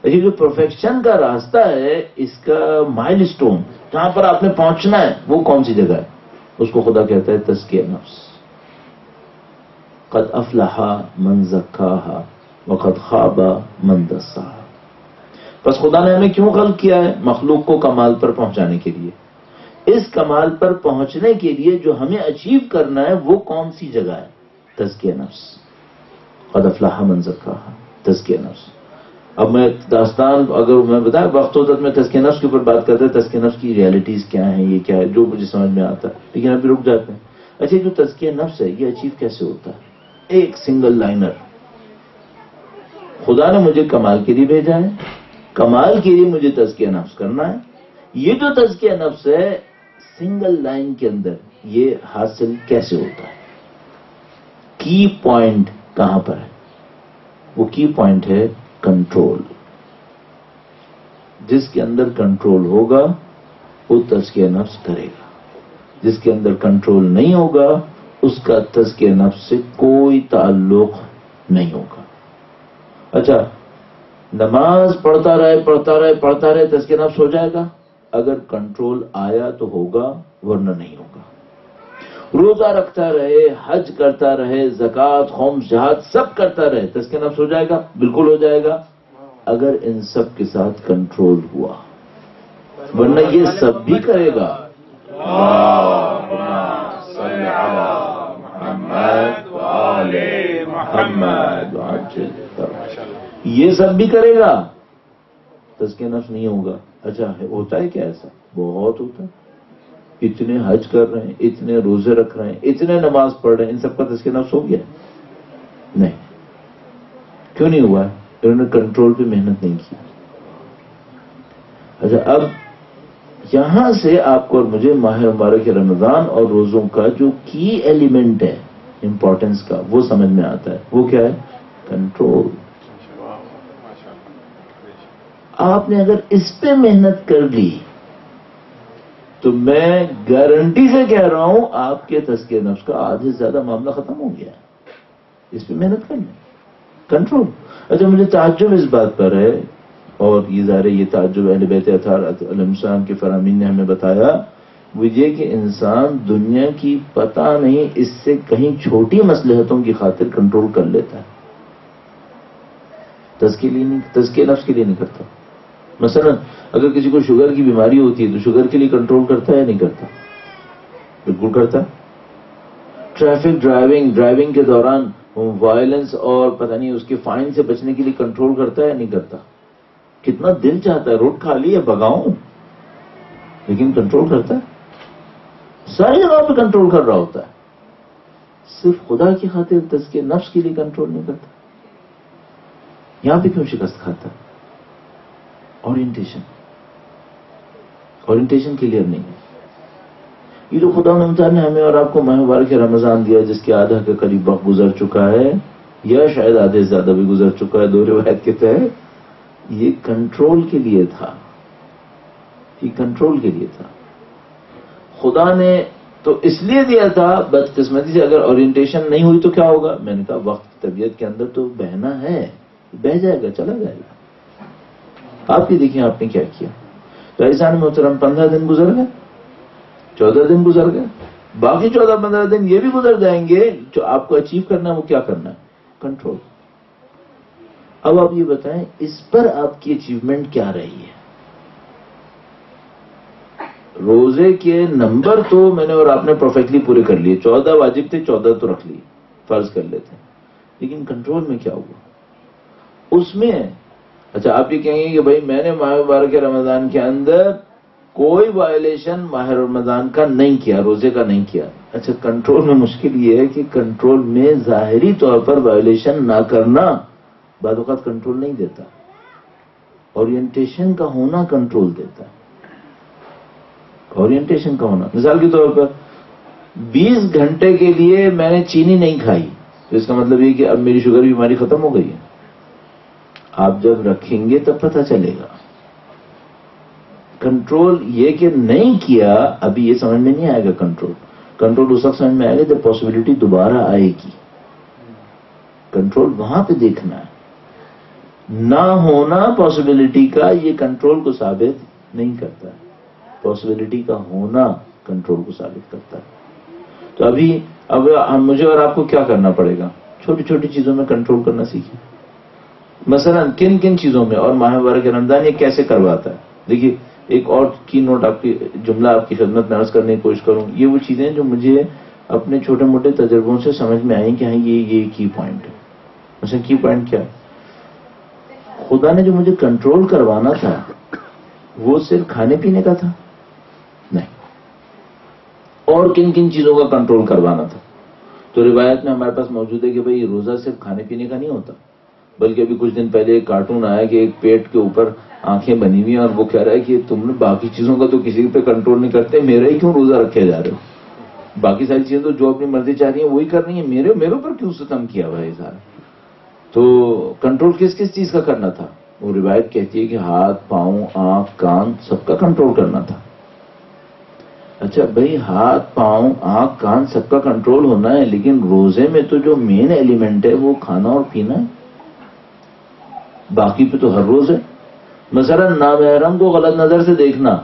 لیکن جو پرفیکشن کا راستہ ہے, اس کا مائل اسٹون جہاں پر آپ نے پہنچنا ہے وہ کون سی جگہ ہے, اس کو خدا کہتا ہے تزکیہ نفس. قد افلح من زکاہا وقد خاب من دساہا. بس خدا نے ہمیں کیوں خلق کیا ہے؟ مخلوق کو کمال پر پہنچانے کے لیے. اس کمال پر پہنچنے کے لیے جو ہمیں اچیو کرنا ہے وہ کون سی جگہ ہے؟ تزکیہ نفس. قد افلح من زکاہا, تزکیہ نفس. اب میں داستان اگر میں بتایا وقت ہوتا تو میں تزکیہ نفس کے اوپر بات کرتا, تزکیہ نفس کی ریالٹیز کیا ہیں, یہ کیا ہے, جو مجھے سمجھ میں آتا ہے, لیکن ابھی رک جاتے ہیں. اچھا جو تزکیہ نفس ہے یہ اچیو کیسے ہوتا ہے؟ ایک سنگل لائنر. خدا نے مجھے کمال کے لیے بھیجا ہے, کمال کے لیے مجھے تزکیہ نفس کرنا ہے. یہ جو تزکیہ نفس ہے سنگل لائن کے اندر, یہ حاصل کیسے ہوتا ہے؟ کی پوائنٹ کہاں پر ہے؟ وہ کی پوائنٹ ہے کنٹرول. جس کے اندر کنٹرول ہوگا وہ تزکیہ نفس کرے گا. جس کے اندر کنٹرول نہیں ہوگا اس کا تزکیہ نفس سے کوئی تعلق نہیں ہوگا. اچھا، نماز پڑھتا رہے تزکیہ نفس ہو جائے گا اگر کنٹرول آیا تو ہوگا، ورنہ نہیں ہوگا. روزہ رکھتا رہے، حج کرتا رہے، زکوٰۃ، خمس، جہاد سب کرتا رہے، تزکیہ نفس ہو جائے گا؟ بالکل ہو جائے گا اگر ان سب کے ساتھ کنٹرول ہوا، ورنہ یہ سب بھی کرے گا. صلی علی محمد وآل محمد. یہ سب بھی کرے گا، تزکیہ نفس نہیں ہوگا. اچھا، ہوتا ہے کیا ایسا؟ بہت ہوتا ہے. اتنے حج کر رہے ہیں، اتنے روزے رکھ رہے ہیں، اتنے نماز پڑھ رہے ہیں، ان سب کا تزکیہ نفس ہو گیا؟ نہیں. کیوں نہیں ہوا ہے؟ انہوں نے کنٹرول پہ محنت نہیں کی. اچھا، اب یہاں سے آپ کو اور مجھے ماہ مبارک رمضان اور روزوں کا جو کی ایلیمنٹ ہے امپورٹنس کا، وہ سمجھ میں آتا ہے. وہ کیا ہے؟ کنٹرول. آپ نے اگر اس پہ محنت کر لی تو میں گارنٹی سے کہہ رہا ہوں آپ کے تزکیہ نفس کا آدھے سے زیادہ معاملہ ختم ہو گیا. اس پہ محنت کرنا، کنٹرول. اچھا، مجھے تعجب اس بات پر ہے، اور یہ ظاہر یہ تعجب اہل بیت اطہار علیہ السلام کے فرامین نے ہمیں بتایا، وہ یہ کہ انسان دنیا کی پتہ نہیں اس سے کہیں چھوٹی مصلحتوں کی خاطر کنٹرول کر لیتا ہے، تزکیہ نفس کے لیے نہیں کرتا. مثلا اگر کسی کو شوگر کی بیماری ہوتی ہے تو شوگر کے لیے کنٹرول کرتا ہے یا نہیں کرتا؟ بالکل کرتا. ٹریفک ڈرائیونگ کے دوران وائلنس اور پتہ نہیں اس کے فائن سے بچنے کے لیے کنٹرول کرتا ہے یا نہیں کرتا؟ کتنا دل چاہتا ہے روڈ کھالی ہے بھگاؤں، لیکن کنٹرول کرتا ہے. ساری جگہوں پہ کنٹرول کر رہا ہوتا ہے، صرف خدا کی خاطر تزکیہ نفس کے لیے کنٹرول نہیں کرتا. یہاں پہ کیوں شکست کھاتا؟ اورینٹیشن کلیئر نہیں ہے. یہ جو خدا نے ہمیں اور آپ کو ماہ مبارک رمضان دیا جس کے آدھا کے قریب وقت گزر چکا ہے، یا شاید آدھے سے زیادہ بھی گزر چکا ہے، دو روایت کے تحت، یہ کنٹرول کے لیے تھا. یہ کنٹرول کے لیے تھا. خدا نے تو اس لیے دیا تھا، بدقسمتی سے اگر اورینٹیشن نہیں ہوئی تو کیا ہوگا؟ میں نے کہا وقت طبیعت کے اندر تو بہنا ہے، بہ جائے گا، چلا جائے گا. آپ بھی دیکھیں آپ نے کیا کیا. تو ایسا محترم 15 دن گزر گئے، 14 دن گزر گئے، باقی 14-15 دن یہ بھی گزر جائیں گے. جو آپ کو اچیو کرنا ہے وہ کیا کرنا ہے؟ کنٹرول. اب آپ یہ بتائیں اس پر آپ کی اچیومنٹ کیا رہی ہے؟ روزے کے نمبر تو میں نے اور آپ نے پرفیکٹلی پورے کر لیے، 14 واجب تھے، 14 تو رکھ لیے، فرض کر لیتے ہیں. لیکن کنٹرول میں کیا ہوا اس میں؟ اچھا، آپ یہ کہیں گے کہ بھائی میں نے ماہ مبارک رمضان کے اندر کوئی وائلیشن ماہ رمضان کا نہیں کیا، روزے کا نہیں کیا. اچھا، کنٹرول میں مشکل یہ ہے کہ کنٹرول میں ظاہری طور پر وائلیشن نہ کرنا بعض اوقات کنٹرول نہیں دیتا، اورینٹیشن کا ہونا کنٹرول دیتا ہے. اورینٹیشن کا ہونا، مثال کے طور پر 20 گھنٹے کے لیے میں نے چینی نہیں کھائی تو اس کا مطلب یہ کہ اب میری شوگر بیماری ختم ہو گئی ہے. آپ جب رکھیں گے تب پتہ چلے گا. کنٹرول یہ کہ نہیں کیا، ابھی یہ سمجھ میں نہیں آئے گا. کنٹرول اس وقت سمجھ میں آئے گا جب پاسبلٹی دوبارہ آئے گی. کنٹرول وہاں پہ دیکھنا ہے. نہ ہونا پاسبلٹی کا یہ کنٹرول کو ثابت نہیں کرتا ہے، پاسبلٹی کا ہونا کنٹرول کو ثابت کرتا ہے. تو اب مجھے اور آپ کو کیا کرنا پڑے گا؟ چھوٹی چھوٹی چیزوں میں کنٹرول کرنا سیکھیں. مثلا کن کن چیزوں میں، اور ماہ مبارک رمضان یہ کیسے کرواتا ہے؟ دیکھیے، ایک اور کی نوٹ آپ کی جملہ آپ کی خدمت میں عرض کرنے کی کوشش کروں. یہ وہ چیزیں جو مجھے اپنے چھوٹے موٹے تجربوں سے سمجھ میں آئیں کہ ہاں یہ کی پوائنٹ ہے. مثلا کی پوائنٹ کیا؟ خدا نے جو مجھے کنٹرول کروانا تھا وہ صرف کھانے پینے کا تھا؟ نہیں. اور کن کن چیزوں کا کنٹرول کروانا تھا؟ تو روایت میں ہمارے پاس موجود ہے کہ بھئی روزہ صرف کھانے پینے کا نہیں ہوتا، بلکہ ابھی کچھ دن پہلے ایک کارٹون آیا کہ ایک پیٹ کے اوپر آنکھیں بنی ہوئی ہیں اور وہ کہہ رہا ہے کہ تم نے باقی چیزوں کا تو کسی پہ کنٹرول نہیں کرتے، میرا ہی کیوں روزہ رکھے جا رہے ہو؟ باقی ساری چیزیں تو جو اپنی مرضی چاہ رہی ہیں وہی کر رہی ہیں، میرے اوپر کیوں ستم کیا ہوا ہے سارا؟ تو کنٹرول کس کس چیز کا کرنا تھا؟ وہ روایت کہتی ہے کہ ہاتھ، پاؤں، آنکھ، کان سب کا کنٹرول کرنا تھا۔ اچھا بھائی، ہاتھ، پاؤں، آنکھ، کان سب کا کنٹرول ہونا ہے، لیکن روزے میں تو جو مین ایلیمنٹ ہے وہ کھانا اور پینا ہے، باقی پہ تو ہر روز ہے۔ مثلا نامحرم کو غلط نظر سے دیکھنا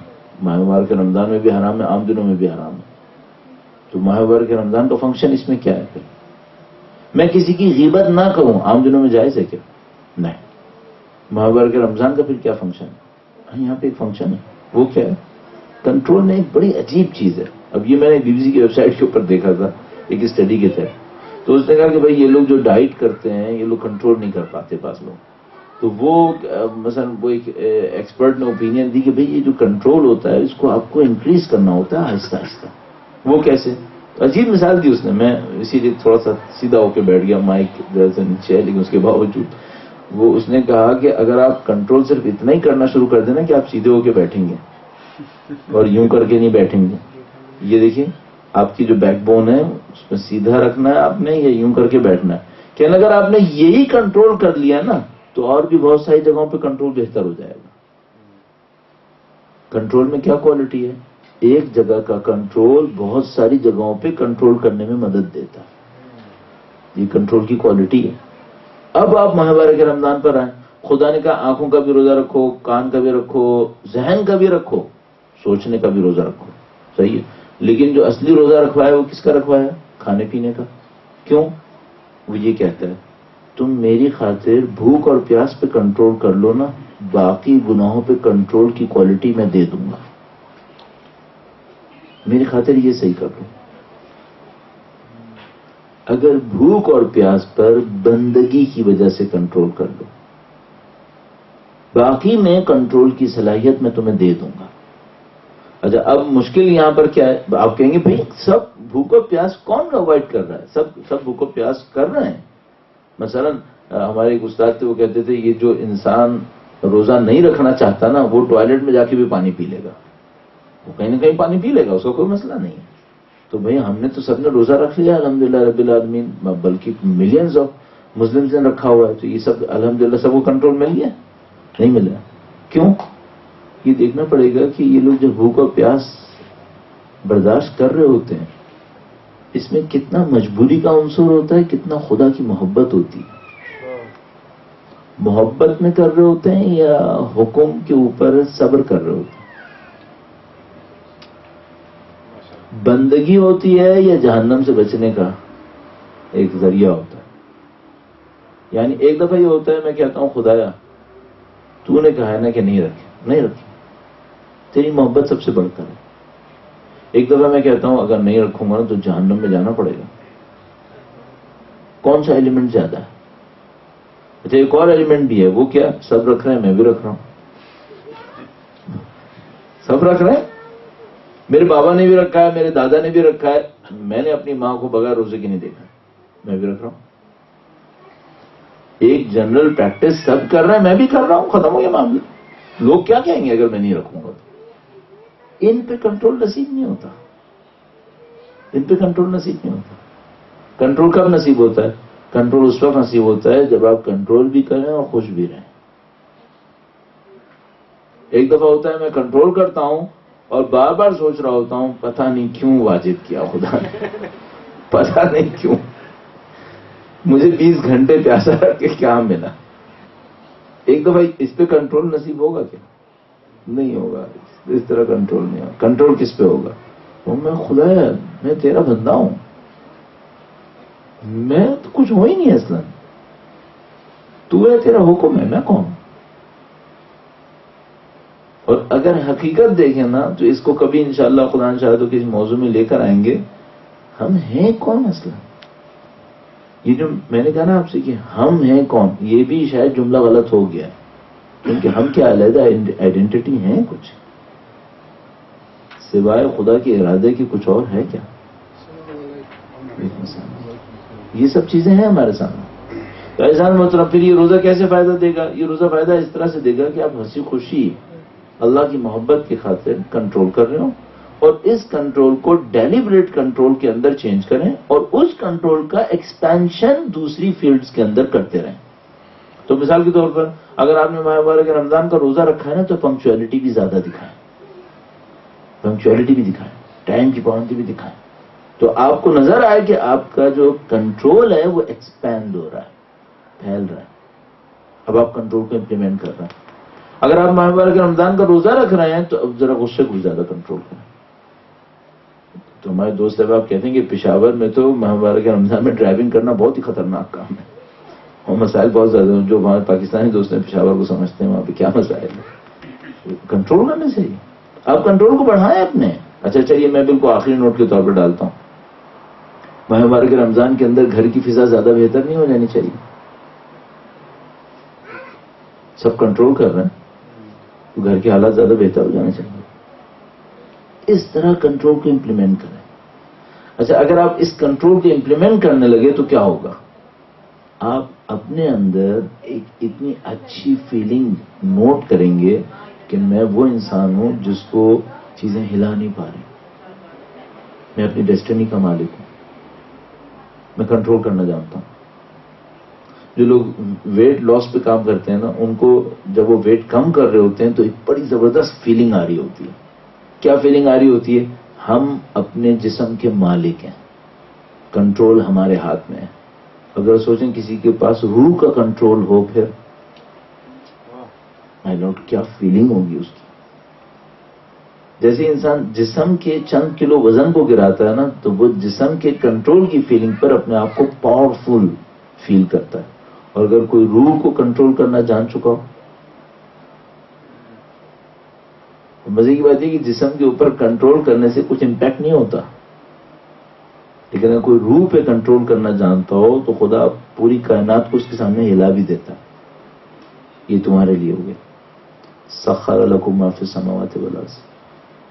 ماہ مبارک کے رمضان میں بھی حرام ہے، عام دنوں میں بھی حرام ہے۔ تو ماہ مبارک کے رمضان کا فنکشن اس میں کیا ہے؟ پھر میں کسی کی غیبت نہ کروں، عام دنوں میں جائز ہے کیا؟ نہیں۔ ماہ مبارک کے رمضان کا پھر کیا فنکشن ہے؟ یہاں پہ ایک فنکشن ہے، وہ کیا ہے؟ کنٹرول میں ایک بڑی عجیب چیز ہے۔ اب یہ میں نے BBC کی ویب سائٹ کے اوپر دیکھا تھا ایک اسٹڈی کے تحت، تو اس نے کہا کہ بھائی یہ لوگ جو ڈائٹ کرتے ہیں یہ لوگ کنٹرول نہیں کر پاتے بعض لوگ، تو وہ مثلا وہ ایک ایکسپرٹ نے اوپینین دی کہ بھئی یہ جو کنٹرول ہوتا ہے اس کو آپ کو انکریز کرنا ہوتا ہے آہستہ آہستہ۔ وہ کیسے؟ عجیب مثال دی اس نے، میں اسی لیے تھوڑا سا سیدھا ہو کے بیٹھ گیا، مائک سے نیچے ہے لیکن اس کے باوجود وہ اس نے کہا کہ اگر آپ کنٹرول صرف اتنا ہی کرنا شروع کر دیں نا کہ آپ سیدھے ہو کے بیٹھیں گے اور یوں کر کے نہیں بیٹھیں گے، یہ دیکھیں آپ کی جو بیک بون ہے اس میں سیدھا رکھنا ہے آپ نے یا یوں کر کے بیٹھنا ہے، کہ اگر آپ نے یہی کنٹرول کر لیا نا تو اور بھی بہت ساری جگہوں پہ کنٹرول بہتر ہو جائے گا۔ کنٹرول میں کیا کوالٹی ہے؟ ایک جگہ کا کنٹرول بہت ساری جگہوں پہ کنٹرول کرنے میں مدد دیتا ہے، یہ کنٹرول کی کوالٹی ہے۔ اب آپ ماہ مبارک کے رمضان پر آئیں، خدا نے کہا آنکھوں کا بھی روزہ رکھو، کان کا بھی رکھو، ذہن کا بھی رکھو، سوچنے کا بھی روزہ رکھو، صحیح ہے، لیکن جو اصلی روزہ رکھوایا وہ کس کا رکھوایا؟ کھانے پینے کا۔ کیوں؟ وہ یہ کہتا ہے تم میری خاطر بھوک اور پیاس پہ کنٹرول کر لو نا، باقی گناہوں پہ کنٹرول کی کوالٹی میں دے دوں گا، میری خاطر یہ صحیح کر لو۔ اگر بھوک اور پیاس پر بندگی کی وجہ سے کنٹرول کر لو، باقی میں کنٹرول کی صلاحیت میں تمہیں دے دوں گا۔ اچھا اب مشکل یہاں پر کیا ہے؟ آپ کہیں گے بھائی سب بھوک و پیاس کون اوائڈ کر رہا ہے؟ سب بھوک و پیاس کر رہے ہیں۔ مثلا ہمارے ایک استاد تھے، وہ کہتے تھے یہ جو انسان روزہ نہیں رکھنا چاہتا نا وہ ٹوائلٹ میں جا کے بھی پانی پی لے گا، وہ کہیں نہ کہیں پانی پی لے گا، اس کا کوئی مسئلہ نہیں ہے۔ تو بھئی ہم نے تو سب نے روزہ رکھ لیا الحمدللہ رب العالمین، بلکہ ملینز آف مسلمز نے رکھا ہوا ہے، تو یہ سب الحمدللہ سب کو کنٹرول مل گیا؟ نہیں ملا۔ کیوں؟ یہ دیکھنا پڑے گا کہ یہ لوگ جو بھوک اور پیاس برداشت کر رہے ہوتے ہیں اس میں کتنا مجبوری کا عنصر ہوتا ہے، کتنا خدا کی محبت ہوتی ہے۔ محبت میں کر رہے ہوتے ہیں یا حکم کے اوپر صبر کر رہے ہوتے ہیں؟ بندگی ہوتی ہے یا جہنم سے بچنے کا ایک ذریعہ ہوتا ہے؟ یعنی ایک دفعہ یہ ہوتا ہے میں کہتا ہوں خدایا تو نے کہا ہے نا کہ نہیں رکھے، تیری محبت سب سے بڑھ کر ہے۔ ایک دفعہ میں کہتا ہوں اگر نہیں رکھوں گا تو جہنم میں جانا پڑے گا، کون سا ایلیمنٹ زیادہ ہے؟ اچھا ایک اور ایلیمنٹ بھی ہے، وہ کیا؟ سب رکھ رہے ہیں میں بھی رکھ رہا ہوں، سب رکھ رہے ہیں، میرے بابا نے بھی رکھا ہے، میرے دادا نے بھی رکھا ہے، میں نے اپنی ماں کو بغیر روزے کے نہیں دیکھا، میں بھی رکھ رہا ہوں۔ ایک جنرل پریکٹس سب کر رہے ہیں میں بھی کر رہا ہوں، ختم ہو گیا معاملہ۔ لوگ کیا کہیں گے اگر میں نہیں رکھوں گا تو؟ ان پہ کنٹرول نصیب نہیں ہوتا، ان پہ کنٹرول نصیب نہیں ہوتا۔ کنٹرول کب نصیب ہوتا ہے؟ کنٹرول اس وقت نصیب ہوتا ہے جب آپ کنٹرول بھی کریں اور خوش بھی رہیں۔ ایک دفعہ ہوتا ہے میں کنٹرول کرتا ہوں اور بار بار سوچ رہا ہوتا ہوں پتہ نہیں کیوں واجب کیا خدا نے، پتہ نہیں کیوں مجھے 20 گھنٹے پیاسا رکھ کے کیا ملا۔ ایک دفعہ اس پہ کنٹرول نصیب ہوگا کیا؟ نہیں ہوگا، اس طرح کنٹرول نہیں ہوگا۔ کنٹرول کس پہ ہوگا؟ وہ میں خدا ہے، میں تیرا بندہ ہوں، میں تو کچھ ہو ہی نہیں اصلا، تو ہے، تیرا حکم ہے، میں کون؟ اور اگر حقیقت دیکھیں نا تو اس کو کبھی انشاءاللہ خدا نے چاہا تو کسی موضوع میں لے کر آئیں گے، ہم ہیں کون اصلا؟ یہ جو میں نے کہا نا آپ سے کہ ہم ہیں کون، یہ بھی شاید جملہ غلط ہو گیا ہے، کیونکہ ہم کیا علیحدہ آئیڈینٹی ہیں کچھ سوائے خدا کے ارادے کی کچھ اور ہے کیا؟ یہ سب چیزیں ہیں ہمارے سامنے۔ تو ایسا مطلب پھر یہ روزہ کیسے فائدہ دے گا؟ یہ روزہ فائدہ اس طرح سے دے گا کہ آپ ہنسی خوشی اللہ کی محبت کی خاطر کنٹرول کر رہے ہو اور اس کنٹرول کو ڈیلیبریٹ کنٹرول کے اندر چینج کریں اور اس کنٹرول کا ایکسپینشن دوسری فیلڈز کے اندر کرتے رہیں. تو مثال کے طور پر اگر آپ نے ماہ مبارک رمضان کا روزہ رکھا ہے نا تو پنکچویلٹی بھی زیادہ دکھائیں, پنکچویلٹی بھی دکھائیں, ٹائم کی پابندی بھی دکھائیں, تو آپ کو نظر آئے کہ آپ کا جو کنٹرول ہے وہ ایکسپینڈ ہو رہا ہے, پھیل رہا ہے. اب آپ کنٹرول کو امپلیمنٹ کر رہے ہیں. اگر آپ ماہ مبارک رمضان کا روزہ رکھ رہے ہیں تو اب ذرا غصے کو زیادہ کنٹرول کریں. تو ہمارے دوست احباب کہتے ہیں کہ پشاور میں تو ماہ مبارک رمضان میں ڈرائیونگ کرنا بہت ہی خطرناک کام ہے, اور مسائل بہت زیادہ ہیں. جو ہمارے پاکستانی دوست ہیں پشاور کو سمجھتے ہیں وہاں پہ کیا مسائل ہے. کنٹرول کرنے سے ہی آپ کنٹرول کو بڑھائیں اپنے. اچھا چلیے میں بالکل آخری نوٹ کے طور پر ڈالتا ہوں, ماہ مبارک رمضان کے اندر گھر کی فضا زیادہ بہتر نہیں ہو جانی چاہیے. سب کنٹرول کر رہے ہیں تو گھر کے حالات زیادہ بہتر ہو جانے چاہیے. اس طرح کنٹرول کو امپلیمنٹ کریں. اچھا اگر آپ اس کنٹرول کو امپلیمنٹ کرنے لگے تو کیا ہوگا؟ آپ اپنے اندر ایک اتنی اچھی فیلنگ نوٹ کریں گے کہ میں وہ انسان ہوں جس کو چیزیں ہلا نہیں پا رہی, میں اپنی ڈیسٹنی کا مالک ہوں, میں کنٹرول کرنا جانتا ہوں. جو لوگ ویٹ لاس پہ کام کرتے ہیں نا, ان کو جب وہ ویٹ کم کر رہے ہوتے ہیں تو ایک بڑی زبردست فیلنگ آ رہی ہوتی ہے. کیا فیلنگ آ رہی ہوتی ہے؟ ہم اپنے جسم کے مالک ہیں, کنٹرول ہمارے ہاتھ میں ہے. اگر سوچیں کسی کے پاس روح کا کنٹرول ہو, پھر مائی لارڈ کیا فیلنگ ہوگی اس کی. جیسے انسان جسم کے چند کلو وزن کو گراتا ہے نا, تو وہ جسم کے کنٹرول کی فیلنگ پر اپنے آپ کو پاورفل فیل کرتا ہے. اور اگر کوئی روح کو کنٹرول کرنا جان چکا ہو, مزے کی بات ہے کہ جسم کے اوپر کنٹرول کرنے سے کچھ امپیکٹ نہیں ہوتا, لیکن اگر کوئی روح پہ کنٹرول کرنا جانتا ہو تو خدا پوری کائنات کو اس کے سامنے ہلا بھی دیتا. یہ تمہارے لیے ہو گیا. سخر لکم ما فی السماوات والارض,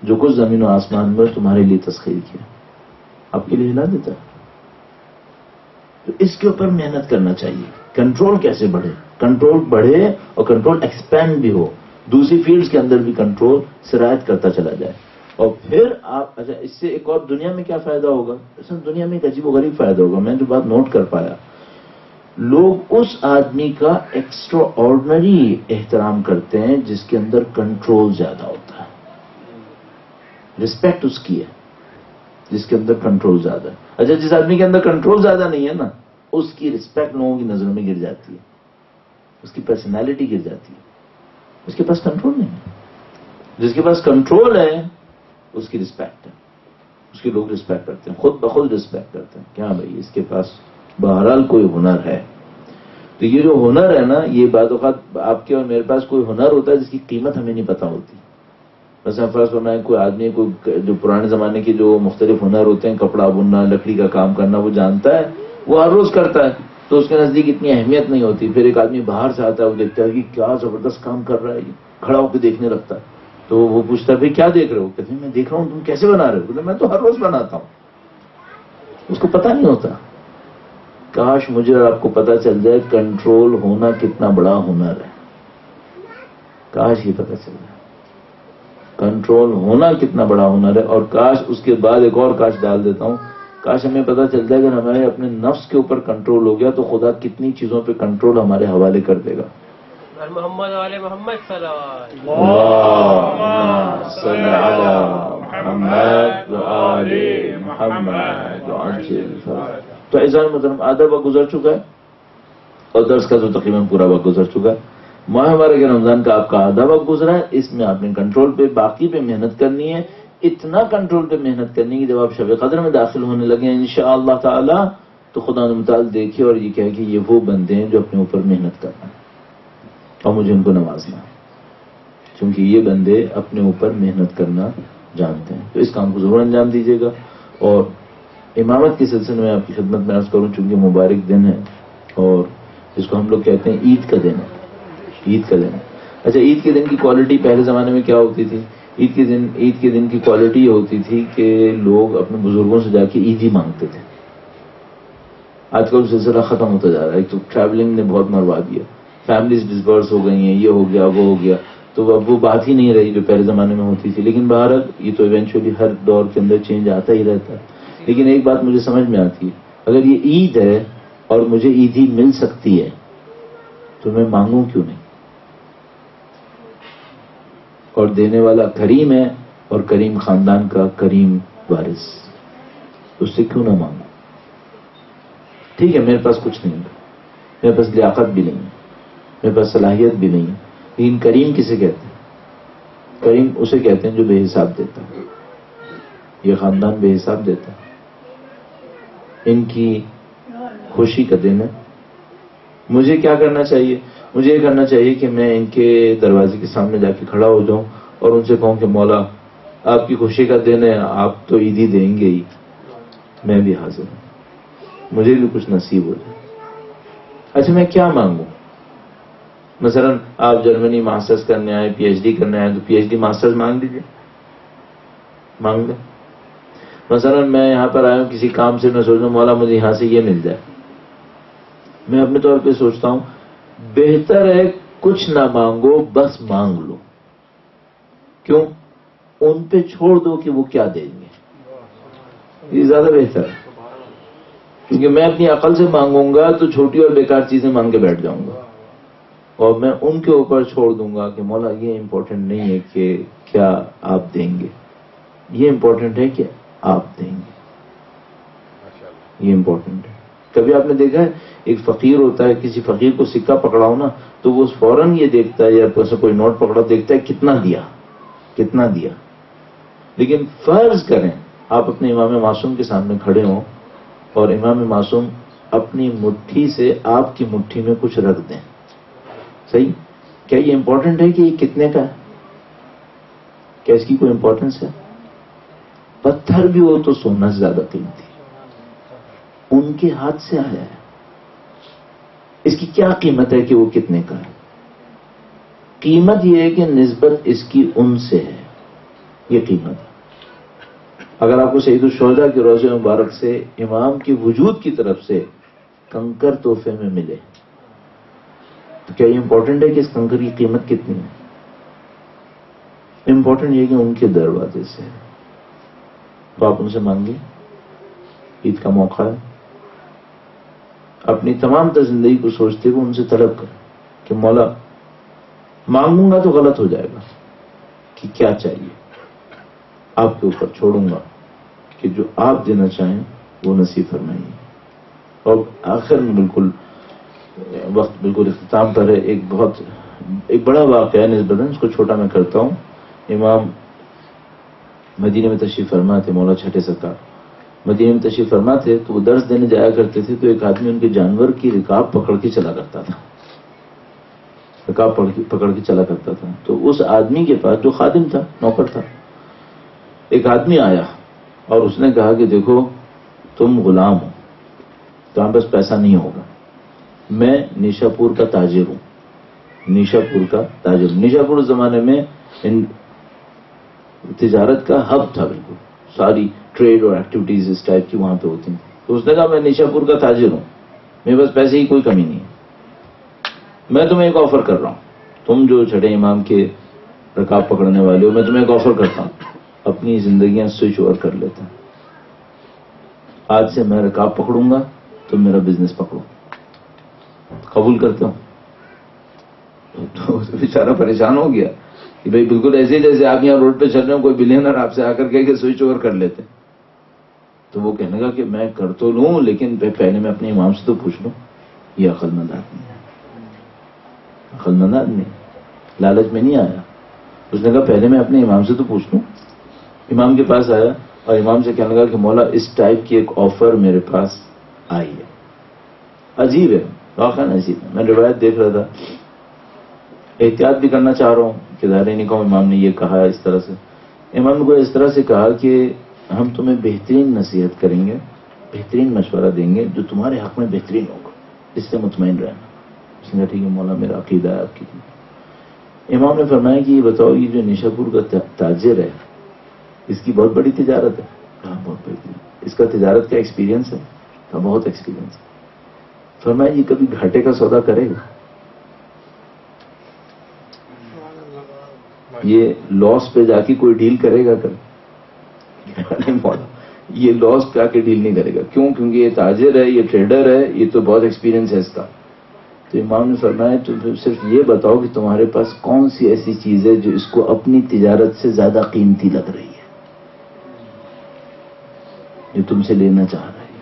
جو کچھ زمین و آسمان میں تمہارے لیے تسخیر کیا آپ کے لیے ہلا دیتا. تو اس کے اوپر محنت کرنا چاہیے. کنٹرول کیسے بڑھے؟ کنٹرول بڑھے اور کنٹرول ایکسپینڈ بھی ہو, دوسری فیلڈز کے اندر بھی کنٹرول سرایت کرتا چلا جائے. اور پھر آپ اچھا اس سے ایک اور دنیا میں کیا فائدہ ہوگا؟ دنیا میں ایک عجیب و غریب فائدہ ہوگا. میں جو بات نوٹ کر پایا, لوگ اس آدمی کا ایکسٹرا آرڈنری احترام کرتے ہیں جس کے اندر کنٹرول زیادہ ہوتا ہے. رسپیکٹ اس کی ہے جس کے اندر کنٹرول زیادہ ہے. اچھا جس آدمی کے اندر کنٹرول زیادہ نہیں ہے نا, اس کی رسپیکٹ لوگوں کی نظروں میں گر جاتی ہے, اس کی پرسنالٹی گر جاتی ہے. اس کے پاس کنٹرول نہیں ہے. جس کے پاس کنٹرول ہے اس کی رسپیکٹ ہے, اس کے لوگ رسپیکٹ کرتے ہیں, خود بخود رسپیکٹ کرتے ہیں کہ ہاں بھائی اس کے پاس بہرحال کوئی ہنر ہے. تو یہ جو ہنر ہے نا, یہ بعض اوقات آپ کے اور میرے پاس کوئی ہنر ہوتا ہے جس کی قیمت ہمیں نہیں پتہ ہوتی. مثلا فرض فرمائیں کوئی آدمی کوئی جو پرانے زمانے کے جو مختلف ہنر ہوتے ہیں, کپڑا بننا, لکڑی کا کام کرنا, وہ جانتا ہے, وہ ہر روز کرتا ہے, تو اس کے نزدیک اتنی اہمیت نہیں ہوتی. پھر ایک آدمی باہر سے آتا ہے, وہ دیکھتا ہے کہ کیا زبردست کام کر رہا ہے, یہ کھڑا ہو کے دیکھنے لگتا ہے. تو وہ پوچھتا ہے بھائی کیا دیکھ رہے ہو؟ کہتے ہیں میں دیکھ رہا ہوں تم کیسے بنا رہے ہو. بولے میں تو ہر روز بناتا ہوں. اس کو پتہ نہیں ہوتا. کاش مجھے اور آپ کو پتہ چل جائے کنٹرول ہونا کتنا بڑا ہنر ہے. کاش یہ پتہ چل جائے کنٹرول ہونا کتنا بڑا ہنر ہے. اور کاش اس کے بعد ایک اور کاش ڈال دیتا ہوں, کاش ہمیں پتہ چل جائے اگر ہمارے اپنے نفس کے اوپر کنٹرول ہو گیا تو خدا کتنی چیزوں پہ کنٹرول ہمارے حوالے کر دے گا. محمد والے محمد صلی اللهم صل على محمد وآل محمد وعجل فرجهم. تو عزیزان محترم آدھا وقت گزر چکا ہے اور درس کا تو تقریباً پورا وقت گزر چکا ہے. ماہ مبارک رمضان کا آپ کا آدھا وقت گزرا ہے. اس میں آپ نے کنٹرول پہ باقی پہ محنت کرنی ہے. اتنا کنٹرول پہ محنت کرنی ہے کہ جب آپ شب قدر میں داخل ہونے لگے انشاءاللہ تعالی تو خدا متعال دیکھے اور یہ کہے کہ یہ وہ بندے ہیں جو اپنے اوپر محنت کر رہے ہیں اور مجھے ان کو نوازنا ہے, کیونکہ یہ بندے اپنے اوپر محنت کرنا جانتے ہیں. تو اس کام کو ضرور انجام دیجیے گا. اور امامت کے سلسلے میں آپ کی خدمت میں عرض کروں, چونکہ مبارک دن ہے اور اس کو ہم لوگ کہتے ہیں عید کا دن ہے. عید کا دن ہے. اچھا عید کے دن کی کوالٹی پہلے زمانے میں کیا ہوتی تھی؟ عید کے دن کی کوالٹی یہ ہوتی تھی کہ لوگ اپنے بزرگوں سے جا کے عید ہی مانگتے تھے. آج کل سلسلہ ختم ہوتا جا رہا ہے. ایک تو ٹریولنگ نے بہت مروا دیا, فیملیز ڈسپرس ہو گئی ہیں, یہ ہو گیا وہ ہو گیا. تو اب وہ بات ہی نہیں رہی جو پہلے زمانے میں ہوتی تھی. لیکن بہرحال یہ تو ایونچولی ہر دور کے اندر چینج آتا ہی رہتا ہے. لیکن ایک بات مجھے سمجھ میں آتی ہے, اگر یہ عید ہے اور مجھے عیدی مل سکتی ہے تو میں مانگوں کیوں نہیں؟ اور دینے والا کریم ہے, اور کریم خاندان کا کریم وارث, اس سے کیوں نہ مانگوں؟ ٹھیک ہے میرے پاس کچھ نہیں ہے, میرے پاس لیاقت بھی نہیں ہے, میرے پاس صلاحیت بھی نہیں ہے, لیکن کریم کسے کہتے ہیں؟ کریم اسے کہتے ہیں جو بے حساب دیتا ہے. یہ خاندان بے حساب دیتا ہے. ان کی خوشی کا دن ہے. مجھے کیا کرنا چاہیے؟ مجھے یہ کرنا چاہیے کہ میں ان کے دروازے کے سامنے جا کے کھڑا ہو جاؤں اور ان سے کہوں کہ مولا آپ کی خوشی کا دن ہے, آپ تو عیدی دیں گے ہی, میں بھی حاضر ہوں, مجھے بھی کچھ نصیب ہو جائے. اچھا میں کیا مانگوں؟ مثلا آپ جرمنی ماسٹرز کرنے آئے, پی ایچ ڈی کرنے آئے, تو پی ایچ ڈی ماسٹرز مانگ لیجیے, مانگ لیں. مثلا میں یہاں پر آیا ہوں کسی کام سے, میں سوچ رہا ہوں مولا مجھے یہاں سے یہ مل جائے. میں اپنے طور پہ سوچتا ہوں بہتر ہے کچھ نہ مانگو, بس مانگ لو. کیوں؟ ان پہ چھوڑ دو کہ وہ کیا دیں گے, یہ زیادہ بہتر ہے. کیونکہ میں اپنی عقل سے مانگوں گا تو چھوٹی اور بیکار چیزیں مانگ کے بیٹھ جاؤں گا, اور میں ان کے اوپر چھوڑ دوں گا کہ مولا یہ امپورٹنٹ نہیں ہے کہ کیا آپ دیں گے, یہ امپورٹنٹ ہے کہ آپ دیں گے, یہ امپورٹنٹ ہے. کبھی آپ نے دیکھا ہے ایک فقیر ہوتا ہے, کسی فقیر کو سکہ پکڑاؤ نا تو وہ فوراً یہ دیکھتا ہے, یا کوئی نوٹ پکڑا دیکھتا ہے کتنا دیا, کتنا دیا. لیکن فرض کریں آپ اپنے امام معصوم کے سامنے کھڑے ہوں اور امام معصوم اپنی مٹھی سے آپ کی مٹھی میں کچھ رکھ دیں, صحیح؟ کیا یہ امپورٹنٹ ہے کہ یہ کتنے کا ہے؟ کیا اس کی کوئی امپورٹنس ہے؟ پتھر بھی ہو تو سونا سے زیادہ قیمتی, ان کے ہاتھ سے آیا ہے. اس کی کیا قیمت ہے کہ وہ کتنے کا ہے؟ قیمت یہ ہے کہ نسبت اس کی ان سے ہے, یہ قیمت ہے. اگر آپ کو سید الشہداء کے روضے مبارک سے امام کے وجود کی طرف سے کنکر تحفے میں ملے تو کیا یہ امپورٹنٹ ہے کہ اس کنکر کی قیمت کتنی ہے؟ امپورٹنٹ یہ کہ ان کے دروازے سے. تو آپ ان سے مانگیں, عید کا موقع ہے. اپنی تمام تر زندگی کو سوچتے ہوئے ان سے طلب کریں کہ مولا مانگوں گا تو غلط ہو جائے گا کہ کیا چاہیے, آپ کے اوپر چھوڑوں گا کہ جو آپ دینا چاہیں وہ نصیب فرمائیے. اور آخر میں بالکل وقت بالکل اختتام پر ہے, ایک بڑا واقعہ ہے نسبتاً, اس کو چھوٹا میں کرتا ہوں. امام مدینے میں تشریف فرما تھے, مولا چھٹے سرکار مدینے میں تشریف فرما تھے, تو وہ درس دینے جایا کرتے تھے. تو ایک آدمی ان کے جانور کی رکاب پکڑ کے چلا کرتا تھا, رکاب پکڑ کے چلا کرتا تھا. تو اس آدمی کے پاس, جو خادم تھا, نوکر تھا, ایک آدمی آیا اور اس نے کہا کہ دیکھو تم غلام ہو, تمہارے پاس پیسہ نہیں ہوگا, میں نیشا پور کا تاجر ہوں. نیشا پور کا تاجر, نیشا پور اس زمانے میں تجارت کا ہب تھا, بالکل ساری ٹریڈ اور ایکٹیویٹیز اس ٹائپ کی وہاں پہ ہوتی ہیں. تو اس نے کہا میں نیشا پور کا تاجر ہوں, میرے پاس پیسے کی کوئی کمی نہیں ہے, میں تمہیں ایک آفر کر رہا ہوں, تم جو چھٹے امام کے رکاب پکڑنے والے ہو, میں تمہیں ایک آفر کرتا ہوں, اپنی زندگیاں سوئچ اوور کر لیتے ہیں. آج سے میں رکاب پکڑوں گا, تم میرا بزنس پکڑو, قبول کرتے ہو؟ تو بیچارہ پریشان ہو گیا کہ بھائی بالکل ایسے ہی جیسے آپ یہاں روڈ پہ چل رہے ہو, کوئی بلینر آپ سے آ کر کہ سوئچ اوور کر لیتے. تو وہ کہنے لگا کہ میں کر تو لوں, لیکن پہلے میں اپنے امام سے تو پوچھ لوں. یہ عقل مند آدمی ہے, عقل مند آدمی, لالچ میں نہیں آیا. اس نے کہا پہلے میں اپنے امام سے تو پوچھ لوں. امام کے پاس آیا اور امام سے کہنے لگا کہ مولا اس ٹائپ کی ایک آفر میرے پاس آئی ہے. عجیب ہے, واقعا عجیب ہے. میں روایت دیکھ رہا تھا, احتیاط بھی کرنا چاہ رہا ہوں کہ ظاہر نہیں کہوں امام نے یہ کہا ہے اس طرح سے. امام نے کو اس طرح سے کہا کہ ہم تمہیں بہترین نصیحت کریں گے, بہترین مشورہ دیں گے جو تمہارے حق میں بہترین ہوگا, اس سے مطمئن رہنا. اس نے کہا ٹھیک ہے مولا, میرا عقیدہ ہے آپ کی. امام نے فرمایا کہ یہ بتاؤ, یہ جو نیشا پور کا تاجر ہے اس کی بہت بڑی تجارت ہے. کہا بہت بڑی تجارت. اس کا تجارت کا ایکسپیرینس ہے؟ کہا بہت ایکسپیرینس ہے. فرمایا یہ کبھی گھاٹے کا سودا کرے گا؟ یہ لاس پہ جا کے کوئی ڈیل کرے گا کل؟ نہیں مولا، یہ لاس پہ آ کے ڈیل نہیں کرے گا. کیوں؟ کیونکہ یہ تاجر ہے، یہ ٹریڈر ہے، یہ تو بہت ایکسپیرینس ہے اس کا. تو امام نے فرمایا تو صرف یہ بتاؤ کہ تمہارے پاس کون سی ایسی چیز ہے جو اس کو اپنی تجارت سے زیادہ قیمتی لگ رہی ہے، جو تم سے لینا چاہ رہا ہے.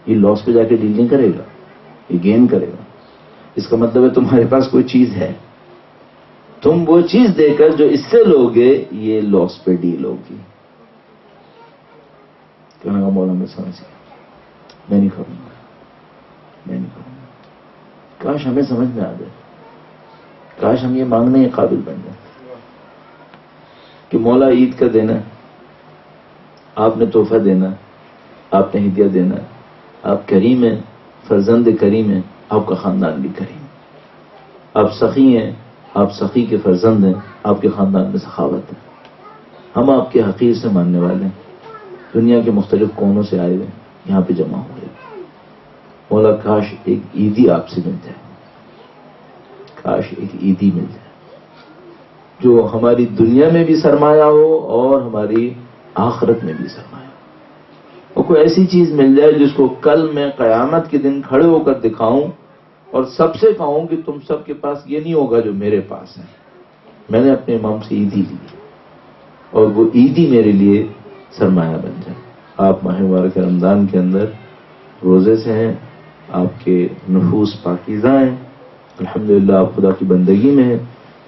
یہ لاس پہ جا کے ڈیل نہیں کرے گا، یہ گین کرے گا. اس کا مطلب ہے تمہارے پاس کوئی چیز ہے، تم وہ چیز دے کر جو اس سے لوگے یہ لاس پہ ڈیل ہوگی. کہنے کا مولا میں سمجھ گیا، میں نہیں کروں گا، میں نہیں کروں گا. کاش ہمیں سمجھ میں آ جائے، کاش ہم یہ مانگنے کے قابل بن جائیں کہ مولا عید کا دینا ہے، آپ نے تحفہ دینا ہے، آپ نے ہدیہ دینا ہے، آپ کریم ہیں، فرزند کریم ہیں، آپ کا خاندان بھی کریم، آپ سخی ہیں، آپ سخی کے فرزند ہیں، آپ کے خاندان میں سخاوت ہے. ہم آپ کے حقیر سے ماننے والے ہیں، دنیا کے مختلف کونوں سے آئے ہوئے یہاں پہ جمع ہو رہے. مولا کاش ایک عیدی آپ سے مل جائے، کاش ایک عیدی مل جائے جو ہماری دنیا میں بھی سرمایہ ہو اور ہماری آخرت میں بھی سرمایہ ہو. اور کوئی ایسی چیز مل جائے جس کو کل میں قیامت کے دن کھڑے ہو کر دکھاؤں اور سب سے کہوں کہ تم سب کے پاس یہ نہیں ہوگا جو میرے پاس ہے. میں نے اپنے امام سے عیدی لی اور وہ عیدی میرے لیے سرمایہ بن جائے. آپ ماہ مبارک رمضان کے اندر روزے سے ہیں، آپ کے نفوس پاکیزہ ہیں، الحمدللہ آپ خدا کی بندگی میں ہیں.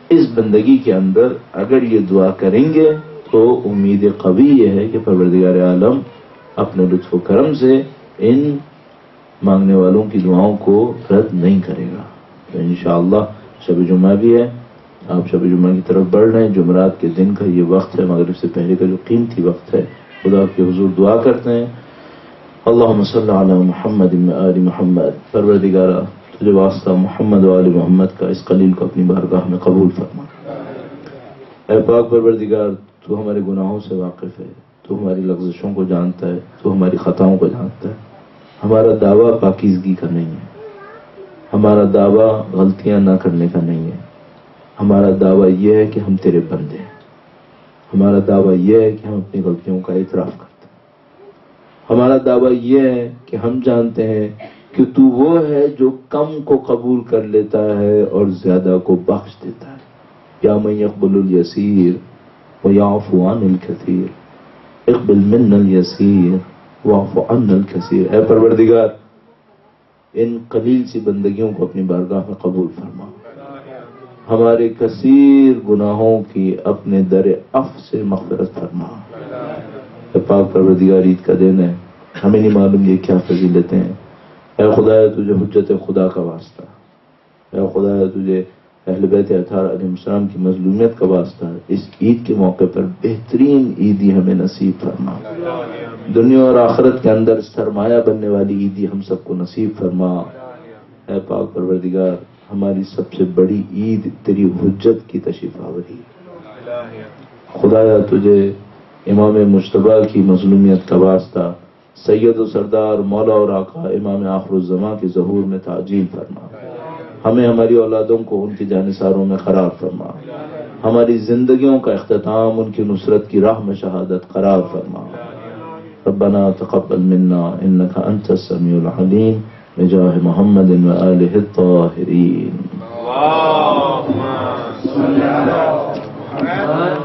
اس بندگی کے اندر اگر یہ دعا کریں گے تو امید قوی یہ ہے کہ پروردگار عالم اپنے لطف و کرم سے ان مانگنے والوں کی دعاؤں کو رد نہیں کرے گا. تو انشاءاللہ شب جمعہ بھی ہے، آپ شب جمعہ کی طرف بڑھ رہے ہیں. جمعرات کے دن کا یہ وقت ہے، مغرب سے پہلے کا جو قیمتی وقت ہے. خدا کے حضور دعا کرتے ہیں، اللہم صلی علی محمد و آل محمد. پروردگارہ تجھے واسطہ محمد و آل محمد کا اس قلیل کو اپنی بارگاہ میں قبول فرما. اے پاک پروردگار، تو ہمارے گناہوں سے واقف ہے، تو ہماری لغزشوں کو جانتا ہے، تو ہماری خطاؤں کو جانتا ہے. ہمارا دعویٰ پاکیزگی کا نہیں ہے، ہمارا دعویٰ غلطیاں نہ کرنے کا نہیں ہے. ہمارا دعویٰ یہ ہے کہ ہم تیرے بندے ہیں. ہمارا دعویٰ یہ ہے کہ ہم اپنی غلطیوں کا اعتراف کرتے ہیں. ہمارا دعویٰ یہ ہے کہ ہم جانتے ہیں کہ تو وہ ہے جو کم کو قبول کر لیتا ہے اور زیادہ کو بخش دیتا ہے. یا من یقبل الیسیر ویعفو عن الکثیر اقبل منا الیسیر واعف عنا الکثیر. اے پروردگار، ان قلیل سی بندگیوں کو اپنی بارگاہ میں قبول فرما. ہمارے کثیر گناہوں کی اپنے در عفو سے مغفرت فرما. اے پاک پروردگار، عید کا دن ہے، ہمیں نہیں معلوم یہ کیا فضیلتیں ہیں. اے خدا، تجھے حجت خدا کا واسطہ، اے خدا تجھے اہل بیت اطہار علیہ السلام کی مظلومیت کا واسطہ، اس عید کے موقع پر بہترین عیدی ہمیں نصیب فرما. دنیا اور آخرت کے اندر سرمایہ بننے والی عیدی ہم سب کو نصیب فرما. اے پاک پروردگار، ہماری سب سے بڑی عید تیری حجت کی تشریف آوری. خدایا تجھے امام مجتبیٰ کی مظلومیت کا واسطہ سید و سردار مولا اور آقا امام آخر الزماں کے ظہور میں تعجیل فرما. ہمیں ہماری اولادوں کو ان کی جانثاروں میں قرار فرما. ہماری زندگیوں کا اختتام ان کی نصرت کی راہ میں شہادت قرار فرما. ربنا تقبل منا انك انت السميع العليم بجاه محمد وآله الطاهرين. اللهم صل على محمد